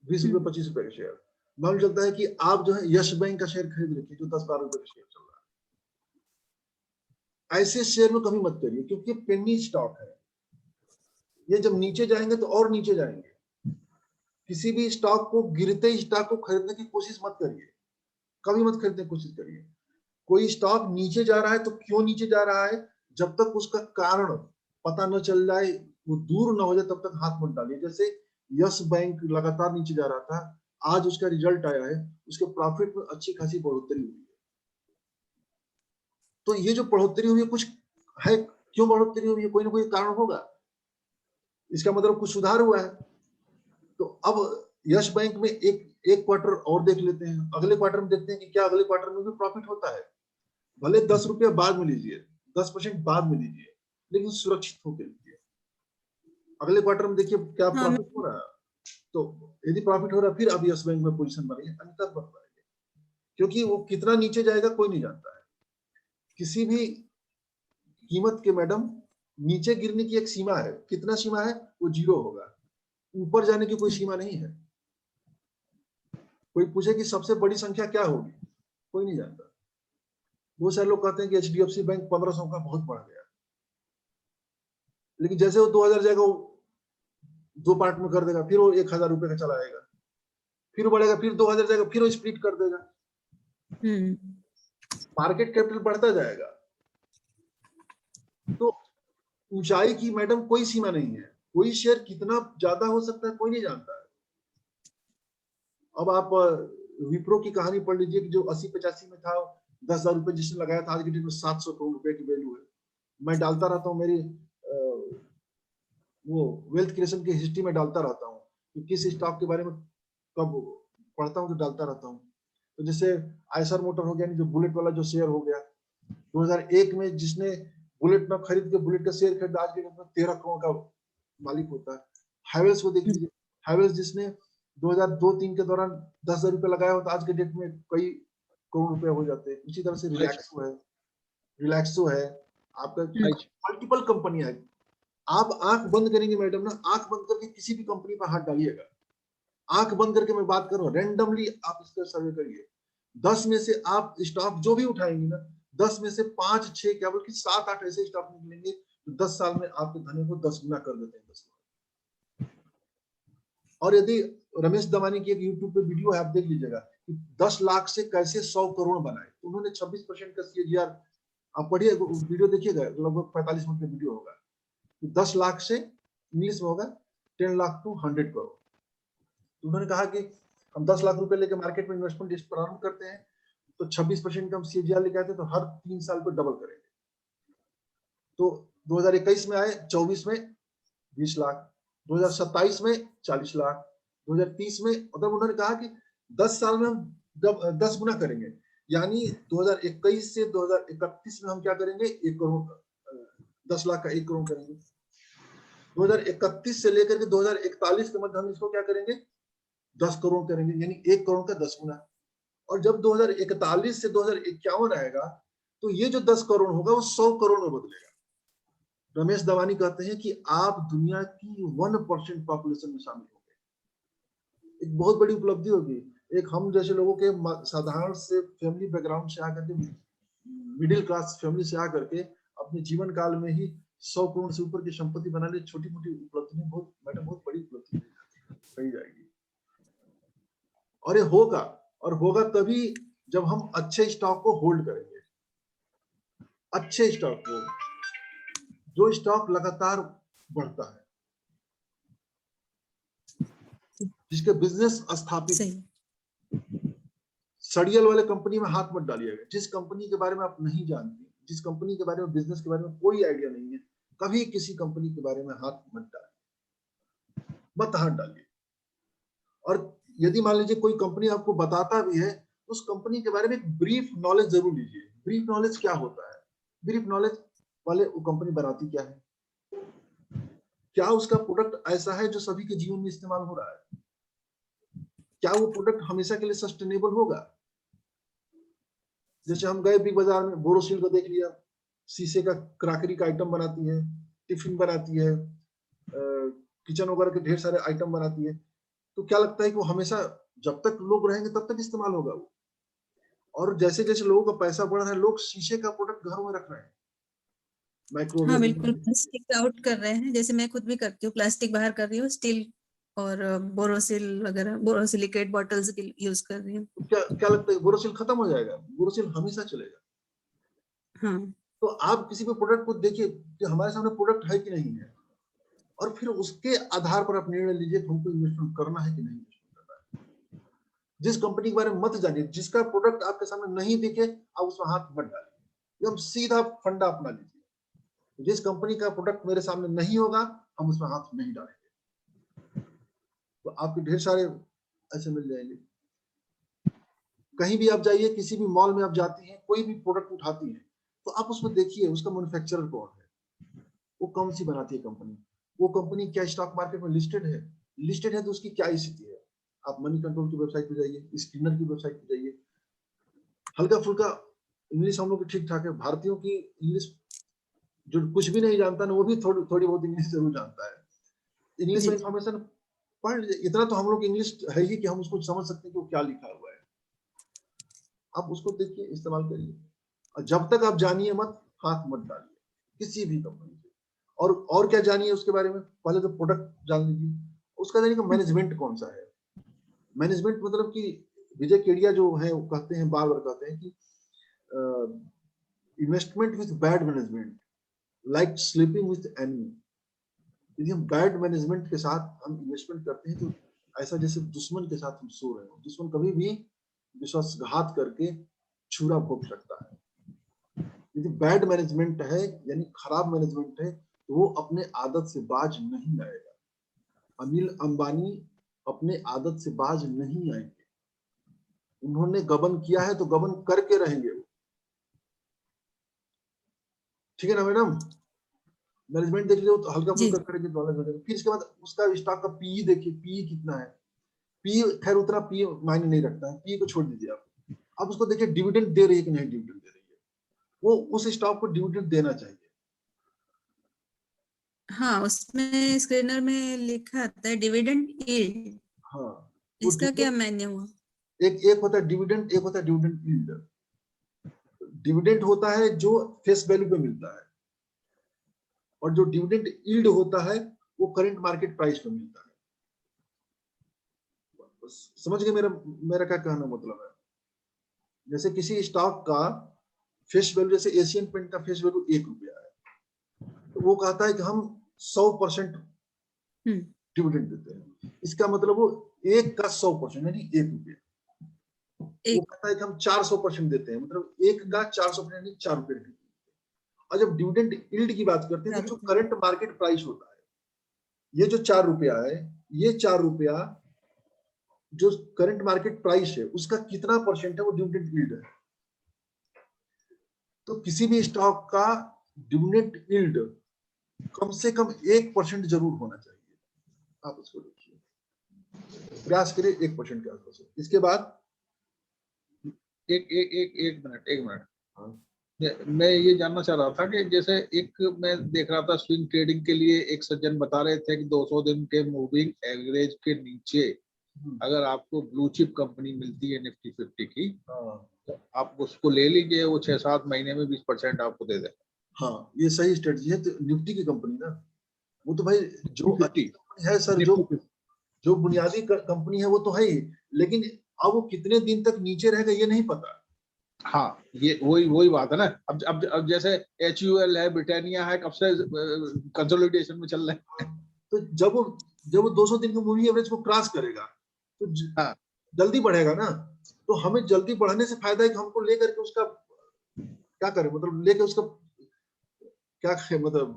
20 रुपए 25 रुपए का शेयर, मालूम चलता है कि आप जो है यस बैंक का शेयर खरीद रखिए जो 10-12 रुपए का शेयर चल रहा है। ऐसे शेयर में कभी मत करिए, क्योंकि पेनी स्टॉक है, ये जब नीचे जाएंगे तो और नीचे जाएंगे। किसी भी स्टॉक को, गिरते स्टॉक को खरीदने की कोशिश मत करिए, कभी मत खरीदने की कोशिश करिए। कोई स्टॉक नीचे जा रहा है तो क्यों नीचे जा रहा है, जब तक उसका कारण पता न चल जाए, वो दूर न हो जाए, तब तक हाथ मत डालिए। जैसे यस बैंक लगातार नीचे जा रहा था, आज उसका रिजल्ट आया है, उसके प्रॉफिट में अच्छी खासी बढ़ोतरी हुई है। तो ये जो बढ़ोतरी हुई है कुछ है, क्यों बढ़ोतरी हुई है, कोई ना कोई कारण होगा, इसका मतलब कुछ सुधार हुआ है। तो अब यस बैंक में एक क्वार्टर और देख लेते हैं, अगले क्वार्टर में देखते हैं कि क्या अगले क्वार्टर में भी प्रॉफिट होता है। भले 10 रुपया बाद में लीजिए, 10% बाद में लीजिए, लेकिन सुरक्षित होकर लीजिए। अगले क्वार्टर में देखिए क्या हाँ प्रॉफिट हो रहा है, तो यदि प्रॉफिट हो रहा है फिर अब यस बैंक में पोजीशन बनाइए, अन्यथा मत बनाइए, क्योंकि वो कितना नीचे जाएगा कोई नहीं जानता है। किसी भी कीमत के मैडम नीचे गिरने की एक सीमा है, कितना सीमा है, वो 0 होगा। ऊपर जाने की कोई सीमा नहीं है। कोई पूछे कि सबसे बड़ी संख्या क्या होगी, कोई नहीं जानता। बहुत सारे लोग कहते हैं कि HDFC बैंक 1500 का बहुत बढ़ गया, लेकिन जैसे वो 2000 जाएगा वो 2 पार्ट में कर देगा, फिर वो 1000 रुपए का चला आएगा, फिर बढ़ेगा, फिर 2000 जाएगा, फिर वो स्प्लिट कर देगा। मार्केट कैपिटल बढ़ता जाएगा। तो ऊंचाई की मैडम कोई सीमा नहीं है, कोई शेयर कितना ज्यादा हो सकता है कोई नहीं जानता है। अब आप विप्रो की कहानी पढ़ लीजिए कि जो 80-85 में था, 10,000 रुपए जिसने लगाया था, आज की डेट में 700 करोड़ रुपए की वैल्यू है। मैं डालता रहता हूँ, मेरी वो वेल्थ क्रिएशन की हिस्ट्री में डालता रहता हूँ कि किस स्टॉक के बारे में कब पढ़ता हूँ तो डालता रहता हूँ। तो जैसे आयशर मोटर हो गया, जो बुलेट वाला जो शेयर हो गया 2001 में, जिसने बुलेट में खरीद के बुलेट का शेयर खरीदा, आज के डेट में 13 करोड़ का मालिक होता है। हैवेल्स को देख लीजिए, हैवेल्स जिसने 2002-3 के दौरान 10,000 रुपए लगाया होता, आज के डेट में कई करोड़ रुपए हो जाते हैं। उसी तरह से रिलैक्सो है आपका, मल्टीपल कंपनियां है। आप आंख बंद करेंगे मैडम ना, आंख बंद करके किसी भी कंपनी पर हाथ डालिएगा, आंख बंद करके मैं बात कर रहा हूँ, रैंडमली आप इसका सर्वे करिए। 10 में से आप स्टॉक जो भी उठाएंगे ना, 10 में से 5-6 क्या बल्कि 7-8 ऐसे स्टॉक निकलेंगे तो 10 साल में आपके धन को 10 गुना कर देते हैं। 10 और यदि रमेश दमानी की एक यूट्यूब पे वीडियो है, आप देख लीजिएगा कि 10 लाख से कैसे 100 करोड़ बनाए। तो उन्होंने 26% का CAGR, आप पढ़िए वीडियो देखिएगा, लगभग 45 मिनट का वीडियो होगा। 10 लाख से इंग्लिश में होगा 10 लाख to 100 करोड़। तो उन्होंने कहा कि हम 10 लाख रुपए लेके मार्केट में इन्वेस्टमेंट प्रारंभ करते हैं तो 26% का हम CAGR लेके आते हैं, तो हर 3 साल पर डबल करेंगे। तो 2021 में आए, 24 में 20 लाख, 2027 में 40 लाख, 2030 में, मतलब उन्होंने कहा कि 10 साल में हम 10 गुना करेंगे। यानी 2021 से 2031 में हम क्या करेंगे, 1 करोड़, 10 लाख का 1 करोड़ करेंगे। 2031 से लेकर के 2041 के मध्य हम इसको क्या करेंगे, 10 करोड़ करेंगे, यानी 1 करोड़ का 10 गुना। और जब 2041 से 2051 आएगा तो ये जो 10 करोड़ होगा वो 100 करोड़ में बदलेगा। रमेश दवानी कहते हैं कि आप दुनिया की 1% पॉपुलेशन में शामिल होंगे। एक बहुत बड़ी उपलब्धि होगी। एक हम जैसे लोगों के साधारण से फैमिली बैकग्राउंड से आकर के, मिडिल क्लास फैमिली से आकर के अपने जीवन काल में ही 100 करोड़ से ऊपर की संपत्ति बनाने, छोटी मोटी उपलब्धि में बहुत मैडम बहुत बड़ी उपलब्धि कही जाएगी। और ये होगा, और होगा तभी जब हम अच्छे स्टॉक को होल्ड करेंगे। अच्छे स्टॉक को, जो स्टॉक लगातार बढ़ता है, जिसके बिजनेस स्थापित, सड़ियल वाले कंपनी में हाथ मत डालिएगा। जिस कंपनी के बारे में आप नहीं जानते, जिस कंपनी के बारे में, बिजनेस के बारे में कोई आइडिया नहीं है, कभी किसी कंपनी के बारे में हाथ मत डालिए, मत हाथ डालिए। और यदि मान लीजिए कोई कंपनी आपको बताता भी है, उस कंपनी के बारे में एक ब्रीफ नॉलेज जरूर लीजिए। ब्रीफ नॉलेज क्या होता है? ब्रीफ नॉलेज वाले वो कंपनी बनाती क्या है, क्या उसका प्रोडक्ट ऐसा है जो सभी के जीवन में इस्तेमाल हो रहा है, क्या वो प्रोडक्ट हमेशा के लिए सस्टेनेबल होगा। जैसे हम गए बिग बाजार में, बोरोसिल को देख लिया, शीशे का क्रॉकरी का आइटम बनाती है, टिफिन बनाती है, किचन वगैरह के ढेर सारे आइटम बनाती है। तो क्या लगता है कि वो हमेशा जब तक लोग रहेंगे तब तक इस्तेमाल होगा वो। और जैसे जैसे लोगों का पैसा बढ़ रहा है, लोग शीशे का प्रोडक्ट घरों में रख रहे हैं। हाँ बिल्कुल, प्लास्टिक आउट कर रहे हैं। जैसे मैं खुद भी करती हूँ, प्लास्टिक बाहर कर रही हूँ, स्टील और बोरोसिल वगैरह, बोरोसिलिकेट बॉटल्स यूज कर रही हूँ। तो क्या लगता है बोरोसिल खत्म हो जाएगा? बोरोसिल हमेशा चलेगा। हाँ, तो आप किसी भी प्रोडक्ट को देखिए कि हमारे सामने प्रोडक्ट है कि नहीं है, और फिर उसके आधार पर आप निर्णय लीजिए कि हमको इन्वेस्टमेंट करना है कि नहीं करना है। जिस कंपनी के बारे में मत जानिए, जिसका प्रोडक्ट आपके सामने नहीं दिखे, आप उसमें हाथ मत डालिए, एकदम सीधा फंडा अपना लीजिए। जिस कंपनी का प्रोडक्ट मेरे सामने नहीं होगा, हम उसमें हाथ नहीं डालेंगे। तो आपके ढेर सारे ऐसे मिल जाएंगे। कहीं भी आप जाइए, किसी भी मॉल में आप जाती हैं, कोई भी प्रोडक्ट उठाती हैं, तो आप उसमें देखिए उसका मैन्युफैक्चरर कौन है, वो कौन सी बनाती है कंपनी, वो कंपनी क्या स्टॉक मार्केट में लिस्टेड है, लिस्टेड है तो उसकी क्या स्थिति है। आप मनी कंट्रोल की वेबसाइट पे जाइए, स्किनर की वेबसाइट पे जाइए। हल्का फुल्का इंग्लिश हम लोग की ठीक ठाक है, भारतीयों की इंग्लिश जो कुछ भी नहीं जानता ना, वो भी थोड़ी बहुत इंग्लिश जरूर जानता है। इंग्लिश में इंफॉर्मेशन पढ़, इतना तो हम लोग इंग्लिश है ही कि हम उसको समझ सकते हैं कि वो क्या लिखा हुआ है। आप उसको देखिए, इस्तेमाल करिए, और जब तक आप जानिए मत, हाथ मत डालिए किसी भी कंपनी से। और क्या जानिए उसके बारे में, पहले तो प्रोडक्ट जान लीजिए, उसका जानिए कि मैनेजमेंट कौन सा है। मैनेजमेंट मतलब कि विजय केडिया जो है वो कहते हैं, बार बार कहते हैं कि investment with bad management like sleeping with enemy. यदि हम बैड मैनेजमेंट के साथ हम इन्वेस्टमेंट करते हैं तो ऐसा जैसे दुश्मन के साथ हम सो रहे हो। दुश्मन कभी भी विश्वासघात करके छुरा भोग सकता है। यदि बैड मैनेजमेंट है यानी खराब मैनेजमेंट है तो वो अपने आदत से बाज नहीं आएगा। अनिल अंबानी अपने आदत से बाज नहीं आएंगे। उन्होंने गबन किया है तो गबन करके रहेंगे वो। ठीक है ना मैडम? मैनेजमेंट देख लो तो हल्का फुल्का करेंगे तो अलग हो जाएगा। फिर इसके बाद उसका स्टॉक का पीई देखिए, पीई कितना है। पीई खैर उतना पीई मायने नहीं रखता है, पीई को छोड़ दीजिए आप। अब उसको देखिए डिविडेंड दे रही है कि नहीं डिविडेंड दे रही है। वो उस स्टॉक को डिविडेंड देना चाहिए। हाँ, उसमें स्क्रीनर में लिखा आता है डिविडेंड यील्ड। हाँ, इसका क्या मायने हुआ? एक होता है डिविडेंड, एक होता है डिविडेंड यील्ड। डिविडेंड होता है जो फेस वैल्यू पे मिलता है, और जो डिविडेंड यील्ड होता है वो करंट मार्केट प्राइस पे मिलता है। समझ गए मेरा क्या कहना मतलब है? जैसे किसी स्टॉक का फेस वैल्यू, जैसे एशियन पेंट का फेस वैल्यू ₹1 है, तो वो कहता है कि हम 100% डिविडेंड देते हैं। इसका मतलब वो 1 का 100% यानी ₹1। वो कहता है कि हम 400% देते हैं, मतलब 1 का 400% यानी ₹4। और जब डिविडेंड यील्ड की बात करते हैं तो जो करंट मार्केट प्राइस होता है, ये जो ₹4 है, ये ₹4 जो करंट मार्केट प्राइस है उसका कितना परसेंट है वो डिविडेंड यील्ड है। तो किसी भी स्टॉक का डिविडेंड यील्ड कम से कम 1% जरूर होना चाहिए। आप उसको देखिए, प्रयास करिए 1% के आसपास। इसके बाद एक मिनट हाँ। मैं ये जानना चाह रहा था कि जैसे एक मैं देख रहा था स्विंग ट्रेडिंग के लिए एक सज्जन बता रहे थे कि 200 दिन के मूविंग एवरेज के नीचे अगर आपको ब्लू चिप कंपनी मिलती है निफ्टी 50 की, तो आप उसको ले लीजिए, वो 6-7 महीने में 20% आपको दे दे। हाँ, ये सही स्ट्रेटजी है। तो निफ्टी की कंपनी ना, वो तो भाई जो कंपनी है सर, जो बुनियादी कंपनी है वो तो है ही, लेकिन अब वो कितने दिन तक नीचे रहेगा ये नहीं पता। हाँ, ये वही बात है ना। अब जैसे HUL है, ब्रिटानिया है, कब से कंसोलिडेशन में चल रहे हैं। तो जब वो 200 दिन की मूविंग एवरेज को क्रॉस करेगा तो हाँ, जल्दी बढ़ेगा ना। तो हमें जल्दी बढ़ने से फायदा है कि हमको लेकर के उसका क्या करें, मतलब लेके उसका क्या मतलब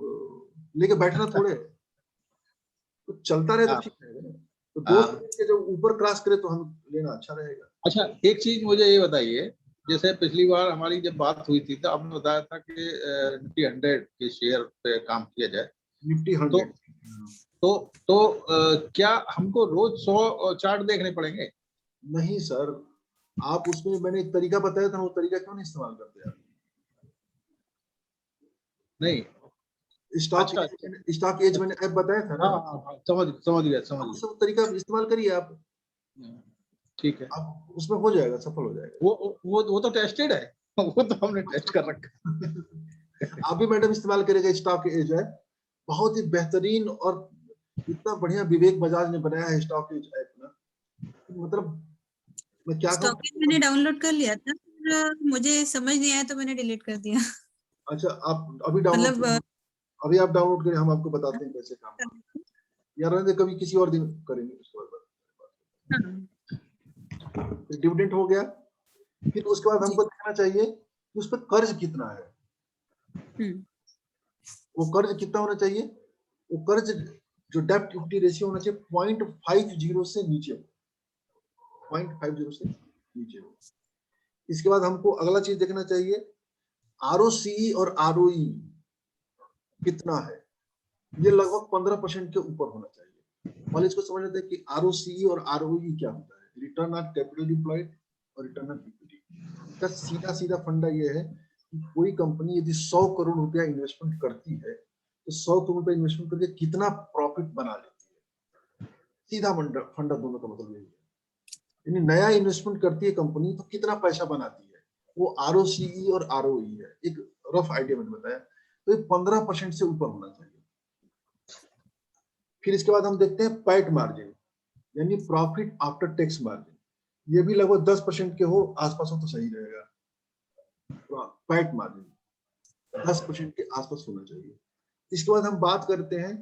लेके बैठना थोड़े, तो चलता रहे तो ठीक रहेगा ना। तो 200 दिन के जब ऊपर क्रॉस करे तो हम लेना अच्छा रहेगा। अच्छा, एक चीज मुझे ये बताइए, जैसे पिछली बार हमारी जब बात हुई थी तो आपने बताया था कि निफ्टी 100 के शेयर पे काम किया जाए। निफ्टी 100 क्या हमको रोज 100 चार्ट देखने पड़ेंगे? नहीं सर, आप उसमें मैंने एक तरीका बताया था, वो तरीका क्यों नहीं इस्तेमाल करते आप? नहीं, स्टॉक एज मैंने ऐप बताया था ना। हाँ, समझ गया। आप सब तरीका इस्तेमाल करिए आप। ठीक है, आप उसमें हो जाएगा, सफल हो जाएगा। वो तो टेस्टेड है। वो तो हमने टेस्ट कर रखा। आप भी मैडम इस्तेमाल करेगा स्टॉक एज ऐप, बहुत ही बेहतरीन और इतना बढ़िया विवेक बजाज ने बनाया है स्टॉक एज ऐप ना, मतलब मैं क्या कहूँ। स्टॉक मैंने डाउनलोड कर लिया था, मुझे समझ नहीं आया तो मैंने डिलीट कर दिया। अच्छा, आप अभी डाउनलोड मतलब अभी आप डाउनलोड करें, हम आपको बताते हैं कैसे काम करते हैं। या रहने कभी किसी और दिन करेंगे उसके बाद। डिविडेंड हो गया, फिर उसके बाद हमको देखना चाहिए कि उस पर कर्ज कितना है। वो कर्ज कितना होना चाहिए? वो कर्ज जो डेब्ट इक्विटी रेशियो होना चाहिए 0.50 से नीचे हो, 0.50 से नीचे हो। इसके बाद हमको अगला चीज देखना चाहिए ROCE और ROE कितना है। ये लगभग 15% के ऊपर होना चाहिए। पहले इसको समझ लेते हैं कि ROCE और ROE क्या होता है, रिटर्न ऑन कैपिटल एम्प्लॉयड और रिटर्न ऑन इक्विटी। इसका सीधा फंडा ये है कि कोई कंपनी यदि 100 करोड़ रुपया इन्वेस्टमेंट करती है तो 100 करोड़ रुपया इन्वेस्टमेंट करके कितना प्रॉफिट बना लेती है। सीधा फंडा दोनों का मतलब यही है। यानी नया इन्वेस्टमेंट करती है कंपनी तो कितना पैसा बनाती है, वो ROCE और ROE है, एक रफ आइडिया मैंने बताया, तो ये 15% से ऊपर होना चाहिए। फिर इसके बाद हम देखते हैं पैट मार्जिन, यानी प्रॉफिट आफ्टर टैक्स मार्जिन, ये भी लगभग 10% के हो आसपास हो तो सही रहेगा। पैट मार्जिन 10% के आसपास होना चाहिए। इसके बाद हम बात करते हैं,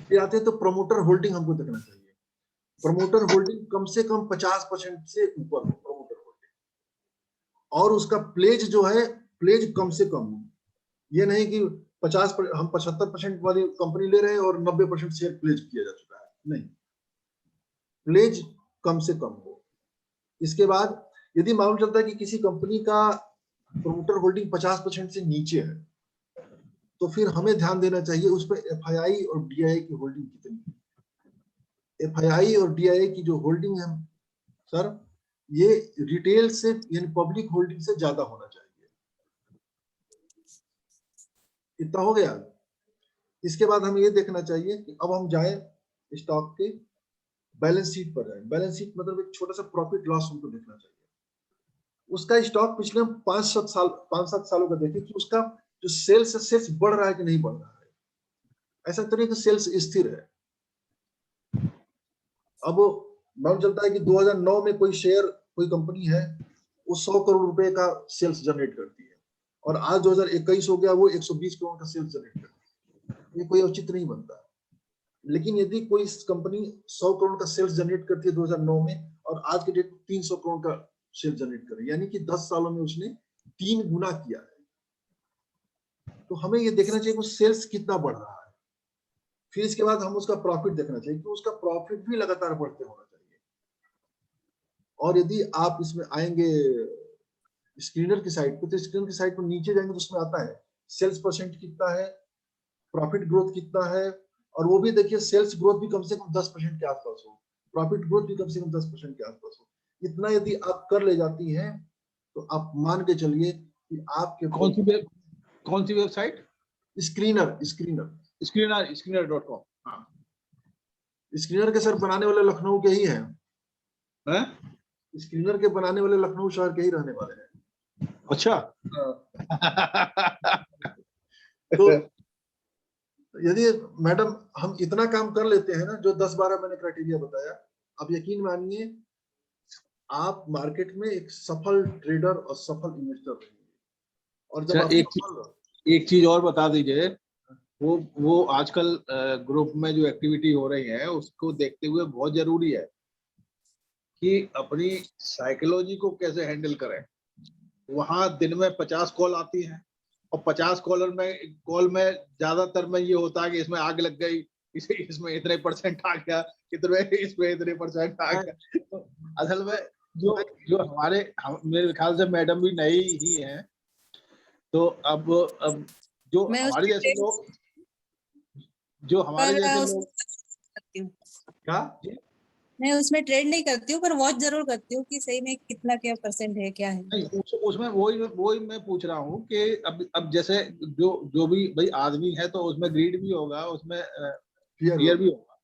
फिर आते हैं तो प्रमोटर होल्डिंग हमको देखना चाहिए। प्रमोटर होल्डिंग कम से कम 50% से ऊपर हो प्रमोटर होल्डिंग, और उसका प्लेज जो है, प्लेज कम से कम हो। ये नहीं कि 75% वाली कंपनी ले रहे हैं और 90% शेयर प्लेज किया जा चुका है, नहीं, प्लेज कम से कम हो। इसके बाद यदि मालूम चलता है कि किसी कंपनी का प्रमोटर होल्डिंग 50% से नीचे है, तो फिर हमें ध्यान देना चाहिए उस पर FII और DII की होल्डिंग कितनी है। FII और DII की जो होल्डिंग है सर, ये रिटेल से यानी पब्लिक होल्डिंग से ज्यादा होना चाहिए। इतना हो गया। इसके बाद हमें ये देखना चाहिए कि अब हम जाए स्टॉक के बैलेंस शीट पर जाए। बैलेंस शीट मतलब एक छोटा सा प्रॉफिट लॉस हमको देखना चाहिए। उसका स्टॉक पिछले 5-7 सालों का देखें कि उसका जो सेल्स बढ़ रहा है कि नहीं बढ़ रहा है। ऐसा तो नहीं कि सेल्स स्थिर है। अब मालूम चलता है कि 2009 में कोई कंपनी है, वो 100 करोड़ रुपए का सेल्स जनरेट करती है, और आज 2021 हो गया, वो 120 करोड़ का सेल्स जनरेट करती है। ये कोई औचित्य नहीं बनता। लेकिन यदि कोई कंपनी 100 करोड़ का सेल्स जनरेट करती है 2009 में, और आज के डेट में 300 करोड़ का सेल्स जनरेट करे, यानी कि 10 सालों में उसने 3 गुना किया है, तो हमें ये देखना चाहिए कि सेल्स कितना बढ़ रहा है। फिर इसके बाद हम उसका प्रॉफिट देखना चाहिए कि उसका प्रॉफिट भी लगातार बढ़ते होना चाहिए। और यदि आप इसमें आएंगे स्क्रीनर की साइड पे, तो स्क्रीनर की साइड पर नीचे जाएंगे तो उसमें आता है सेल्स परसेंट कितना है, प्रॉफिट ग्रोथ कितना है, और वो भी देखिए सेल्स ग्रोथ भी कम से कम 10% के आसपास हो, प्रॉफिट ग्रोथ भी कम से कम 10% के आसपास हो। इतना यदि आप कर ले जाती हैं तो आप मान के चलिए कि आपके कौन सी वेबसाइट? स्क्रीनर स्क्रीनर.com। हाँ, स्क्रीनर के सर बनाने वाले लखनऊ के ही हैं। स्क्रीनर के बनाने वाले लखनऊ शहर के ही रहने वाले हैं। अच्छा। तो यदि मैडम हम इतना काम कर लेते हैं ना, जो 10-12 मैंने क्राइटेरिया बताया, आप यकीन मानिए आप मार्केट में एक सफल ट्रेडर और सफल इन्वेस्टर रहेंगे। और जब आप एक चीज और बता दीजिए, वो आजकल ग्रुप में जो एक्टिविटी हो रही है उसको देखते हुए बहुत जरूरी है कि अपनी साइकोलॉजी को कैसे हैंडल करें। वहां दिन में 50 कॉल आती हैं, और 50 कॉल में ज्यादातर में ये होता है कि इसमें आग लग गई, इसमें इतने % आ गया, इसमें इतने % आ गया। तो असल में जो मेरे ख्याल से मैडम भी नई ही है, तो अब जो हमारे जैसे लोग क्या, मैं उसमें ट्रेड नहीं करती हूँ, पर वॉच जरूर करती हूँ कि सही में कितना क्या % है, क्या है। नहीं, उसमें वही मैं पूछ रहा हूँ कि अब जैसे जो भी भाई आदमी है, तो उसमें ग्रीड भी होगा, उसमें फियर भी होगा,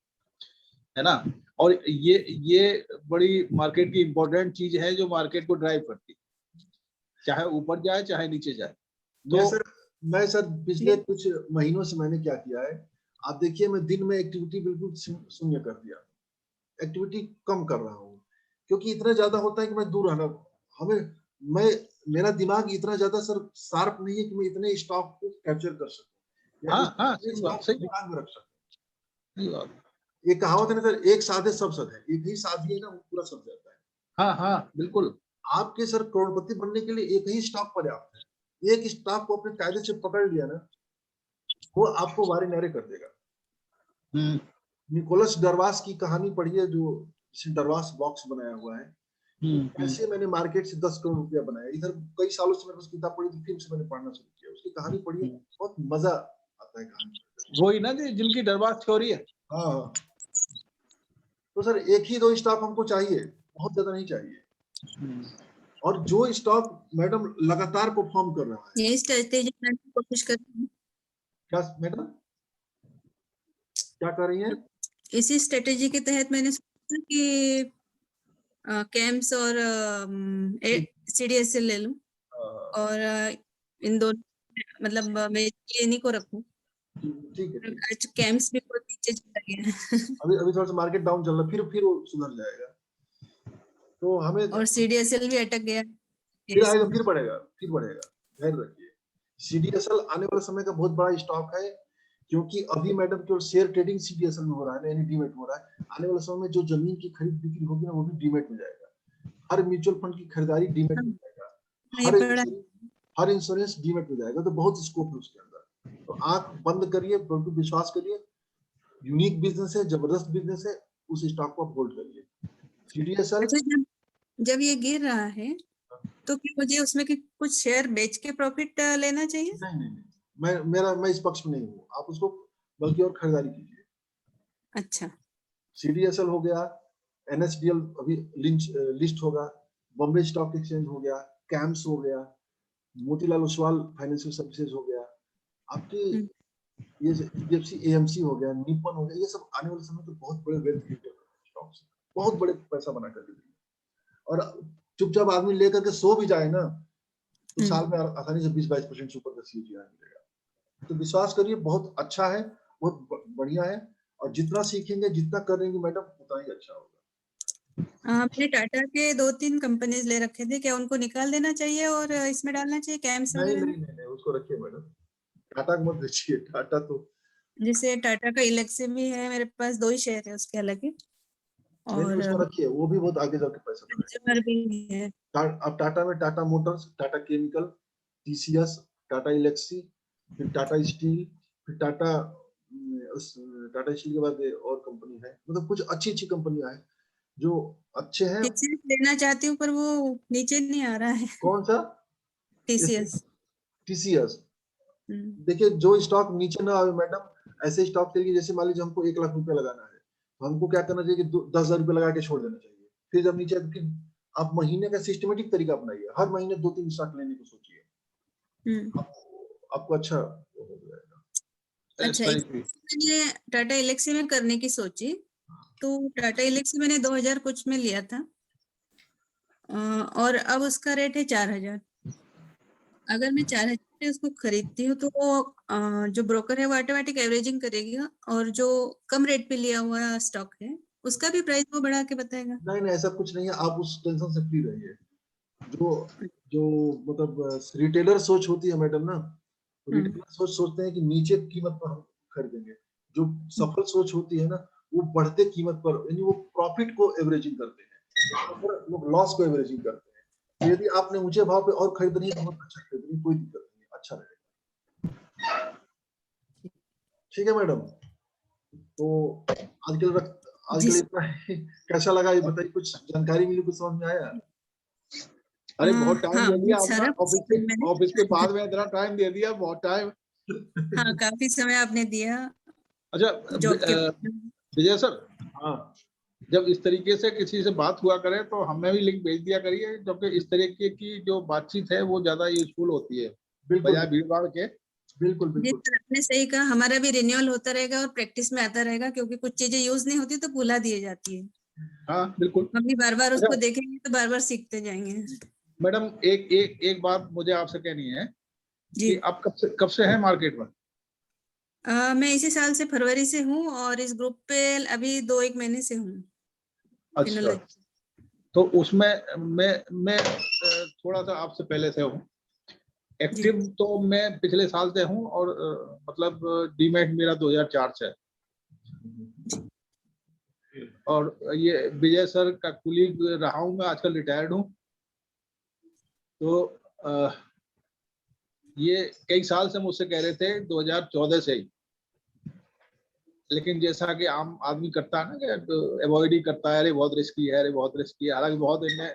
है ना। और ये बड़ी मार्केट की इंपॉर्टेंट चीज है जो मार्केट को ड्राइव करती है, चाहे ऊपर जाए चाहे नीचे जाए। तो मैं सर पिछले कुछ महीनों से मैंने क्या किया है, आप देखिए मैं दिन में एक्टिविटी बिल्कुल शून्य कर दिया, एक्टिविटी कम कर रहा हूँ, क्योंकि इतना ज्यादा होता है कि मैं दूर रहना, मेरा दिमाग इतना ज्यादा सर शार्प नहीं है कि मैं इतने स्टॉक को कैप्चर कर सकूं, दिमाग में रख सकूं। ये कहावत है ना सर, एक साधे सब सद है, एक ही साधी है ना, वो पूरा सद जाता है। हाँ बिल्कुल। आपके सर करोड़पति बनने के लिए एक ही स्टॉक पर्याप्त है। एक स्टॉक को अपने कायदे से पकड़ लिया ना, वो आपको वारे नारे कर देगा। निकोलस डरवास की कहानी पढ़िए, जो डरवास बॉक्स बनाया हुआ है, कैसे मैंने मार्केट से 10 करोड़ रुपया बनाया। इधर कई सालों से मेरे पास किताब पढ़ी थी, फिर से मैंने पढ़ना शुरू किया, उसकी कहानी पढ़िए, बहुत मजा आता है कहानी। वही ना जिनकी डरवास थ्योरी है। हाँ, तो सर एक ही 2 स्टॉक हमको चाहिए, बहुत ज्यादा नहीं चाहिए। और जो स्टॉक मैडम लगातार परफॉर्म कर रहा है, यही स्ट्रेटेजी बनाने की कोशिश करती हूँ। क्या मैडम क्या कर रही हैं? इसी स्ट्रेटेजी के तहत मैंने सोचा कि कैम्स और CDSL ले लूं और इन दोनों मतलब मैं इन्हीं को रखूं। ठीक है। आज कैम्स भी बहुत नीचे चला गया है अभी अभी थोड़ा सा मार्केट डाउन चल रहा है, फिर वो सुधर जाएगा। तो हमें और CDSL भी अटक गया। फिर आएगा, फिर बढ़ेगा, फिर बढ़ेगा, धैर्य रखिए। CDSL आने वाले समय का बहुत बड़ा स्टॉक है, क्योंकि अभी मैडम केवल शेयर ट्रेडिंग CDSL में हो रहा है, यानी डीमेट हो रहा है। आने वाले समय में जो जमीन की खरीद बिक्री होगी ना, वो भी डीमेट में जाएगा। हर म्यूचुअल फंड की खरीदारी डीमेट में जाएगा, हर इंश्योरेंस डीमेट में जाएगा। तो बहुत स्कोप है उसके अंदर। तो आंख बंद करिए, बिल्कुल विश्वास करिए, यूनिक बिजनेस है, जबरदस्त बिजनेस है, उस स्टॉक को आप होल्ड करिए। CDSL अच्छा, जब ये गिर रहा है तो क्या मुझे उसमें के कुछ शेयर बेच के प्रॉफिट लेना चाहिए? नहीं, मैं इस पक्ष में नहीं हूँ। आप उसको बल्कि और खरीदारी कीजिए। अच्छा, CDSL हो गया, NSDL अभी लिस्ट होगा, बॉम्बे स्टॉक एक्सचेंज हो गया, कैम्स हो गया, मोतीलाल ओसवाल फाइनेंशियल सर्विसेज हो गया, आपकी ये HDFC AMC हो गया, निपन हो गया। ये सब आने वाले समय तो बहुत बड़े वेल्थ क्रिएटर स्टॉक्स, बहुत बड़े पैसा बना कर देंगे। और चुपचाप आदमी लेकर के सो भी जाए ना, तो साल में आसानी से 20-22% से ऊपर का CAGR मिलेगा। तो विश्वास करिए, बहुत अच्छा है, बहुत बढ़िया है। और जितना सीखेंगे, जितना करेंगे मैडम, उतना ही अच्छा होगा। मैंने टाटा के 2-3 कंपनीज ले रखे थे, क्या उनको निकाल देना चाहिए और इसमें डालना चाहिए कैम्स नहीं वगैरह में? नहीं नहीं, उसको रखिए मैडम, टाटा को मत बेचिए। टाटा तो जैसे टाटा का इलेक्सी भी है, मेरे पास 2 ही शेयर है उसके अलग ही, नहीं, उसको और रखिए, वो भी बहुत आगे जाके पैसा बनाएगा। कंज्यूमर भी है। अब टाटा में Tata Motors, Tata chemical, TCS, Tata Elxsi, फिर टाटा स्टील, फिर टाटा स्टील के बाद और कंपनी है, मतलब कुछ अच्छी अच्छी कंपनियां हैं जो अच्छे हैं। TCS लेना चाहती हूँ पर वो नीचे नहीं आ रहा है। कौन सा? TCS। TCS। देखिए, जो स्टॉक नीचे ना आवे मैडम, ऐसे स्टॉक के लिए, जैसे मान लीजिए हमको 1 लाख रुपया लगाना है, तो हमको क्या करना चाहिए कि 10,000 रुपया लगा के छोड़ देना चाहिए। फिर जब नीचे, फिर आप महीने का सिस्टमेटिक तरीका अपनाइए, हर महीने 2-3 स्टॉक लेने को सोचिए, आपको अच्छा हो जाएगा। अच्छा, मैंने टाटा इलेक्सी में करने की सोची, तो टाटा इलेक्सी मैंने 2000 कुछ में लिया था, और अब उसका रेट है 4000। अगर मैं 4000 पे उसको खरीदती हूँ तो वो जो ब्रोकर है वो ऑटोमेटिक एवरेजिंग करेगी, और जो कम रेट पे लिया हुआ स्टॉक है उसका भी प्राइस वो बढ़ा के बताएगा? नहीं नहीं, ऐसा कुछ नहीं है, आप उस टेंशन से फ्री रहिए। जो जो मतलब रिटेलर सोच होती है मैडम ना, रिटेलर सोचते हैं कि नीचे कीमत पर हम खरीदेंगे। जो सफल सोच होती है ना, वो बढ़ते कीमत पर, यानी वो प्रॉफिट को एवरेजिंग करते हैं, लोग लॉस को एवरेजिंग करते हैं। यदि आपने ऊंचे भाव पे और खरीदनी है तो बहुत अच्छा खरीदनी, कोई दिक्कत नहीं, अच्छा रहेगा। ठीक है मैडम, तो आजकल इतना कैसा लगा ये बताइए, कुछ जानकारी मिली, कुछ समझ में आया? अरे बहुत टाइम दे दिया सारा आपने, ऑफिस के बाद में इतना टाइम दे दिया, बहुत टाइम। हाँ, काफी समय आपने दिया अच्छा जॉब के। विजय सर, हाँ, जब इस तरीके से किसी से बात हुआ करे तो हमें भी लिंक भेज दिया करिए, जबकि इस तरीके की जो बातचीत है वो ज्यादा यूजफुल होती है बजाय भीड़ भाड़ के। बिल्कुल जी बिल्कुल। सर, आपने सही कहा, हमारा भी रिन्यूअल होता रहेगा और प्रैक्टिस में आता रहेगा, क्योंकि कुछ चीजें यूज नहीं होती तो भुला दी जाती है। हाँ बिल्कुल। हम भी बार बार अच्छा उसको देखेंगे तो बार बार सीखते जाएंगे। मैडम, एक बात मुझे आपसे कहनी है जी, कि आप कब से हैं मार्केट में? मैं इसी साल से फरवरी से हूँ और इस ग्रुप पे अभी 2-1 महीने से हूँ। अच्छा, तो उसमें मैं थोड़ा सा आपसे पहले से हूँ एक्टिव। तो मैं पिछले साल से हूँ, और मतलब डीमैट मेरा 2004 से है, और ये विजय सर का कुलीग रहा हूँ मैं, आजकल रिटायर्ड हूँ। तो ये कई साल से मुझसे कह रहे थे 2014 से ही, लेकिन जैसा कि आम आदमी करता है ना कि अवॉइड ही करता है, अरे बहुत रिस्की है, अरे बहुत रिस्की है। हालांकि बहुत इन्हें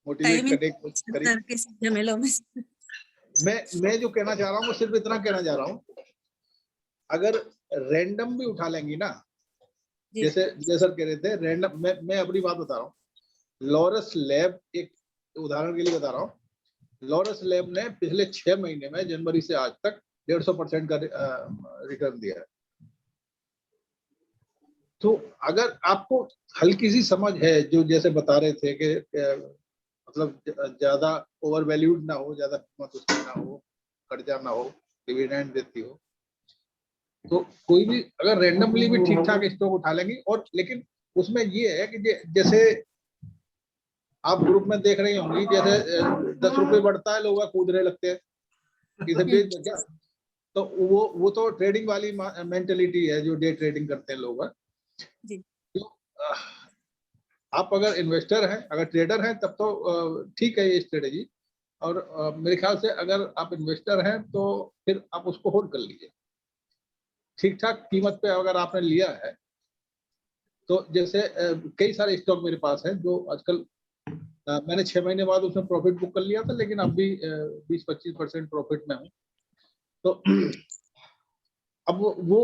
मोटिवेट करने की कोशिश करी। मैं जो कहना चाह रहा हूँ वो सिर्फ इतना कहना चाह रहा हूँ, अगर रैंडम भी उठा लेंगी ना, जैसे सर कह रहे थे रैंडम, मैं अपनी बात बता रहा हूँ। लॉरस लैब, एक उदाहरण के लिए बता रहा हूँ, लॉरस लैब ने पिछले 6 महीने में जनवरी से आज तक 150% का रिटर्न दिया है। तो अगर आपको हल्की सी समझ है, जो जैसे बता रहे थे कि मतलब ज्यादा ओवर वैल्यूड ना हो, ज्यादा कीमत उसकी ना हो, कर्जा ना हो, डिविडेंड देती हो, तो कोई भी अगर रैंडमली भी ठीक ठाक स्टॉक उठा लेंगे। और लेकिन उसमें ये है कि जैसे आप ग्रुप में देख रही होंगी, जैसे 10 रुपए बढ़ता है लोग कूदने लगते हैं, इसे बेच दो क्या। तो वो तो ट्रेडिंग वाली मेंटेलिटी है जो डे ट्रेडिंग करते हैं लोग। जी। तो आप अगर इन्वेस्टर हैं, अगर ट्रेडर हैं, तब तो ठीक है ये स्ट्रेटेजी। और मेरे ख्याल से अगर आप इन्वेस्टर हैं तो फिर आप उसको होल्ड कर लीजिए ठीक ठाक कीमत पे। अगर आपने लिया है तो जैसे कई सारे स्टॉक मेरे पास हैं जो आजकल मैंने 6 महीने बाद उसमें प्रॉफिट बुक कर लिया था, लेकिन अब भी 20-25% प्रॉफिट में हूँ। तो अब वो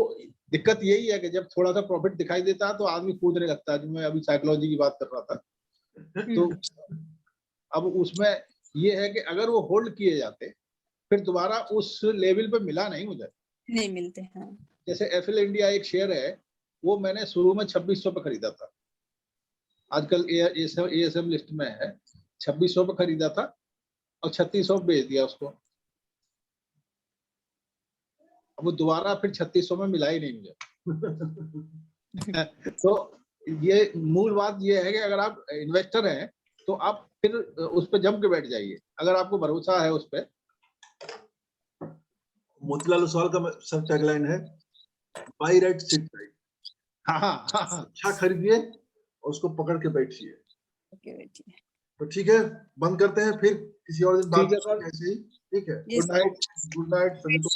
दिक्कत यही है कि जब थोड़ा सा प्रॉफिट दिखाई देता है तो आदमी कूदने लगता है, जो मैं अभी साइकोलॉजी की बात कर रहा था। तो अब उसमें ये है कि अगर वो होल्ड किए जाते फिर दोबारा उस लेवल पे मिला नहीं मुझे, नहीं मिलते हैं। जैसे एफएल इंडिया एक शेयर है, वो मैंने शुरू में 2600 पे खरीदा था, आजकल एएसएम लिस्ट में है, 2600 पे खरीदा था और 3600 बेच दिया उसको। अब वो दोबारा फिर 3600 में मिला ही नहीं मुझे। तो ये मूल बात ये है कि अगर आप इन्वेस्टर हैं तो आप फिर उस पर जम के बैठ जाइए, अगर आपको भरोसा है उस पर। मोतीलाल ओसवाल का सब टैगलाइन है, बाय राइट सिट राइट। हाँ। अच्छा खरीदिए और उसको पकड़ के बैठिए। बैठिए। तो ठीक है, बंद करते हैं, फिर किसी और दिन बात ठीक है सर, करेंगे ऐसे ही। ठीक है, Yes. गुड नाइट सभी को।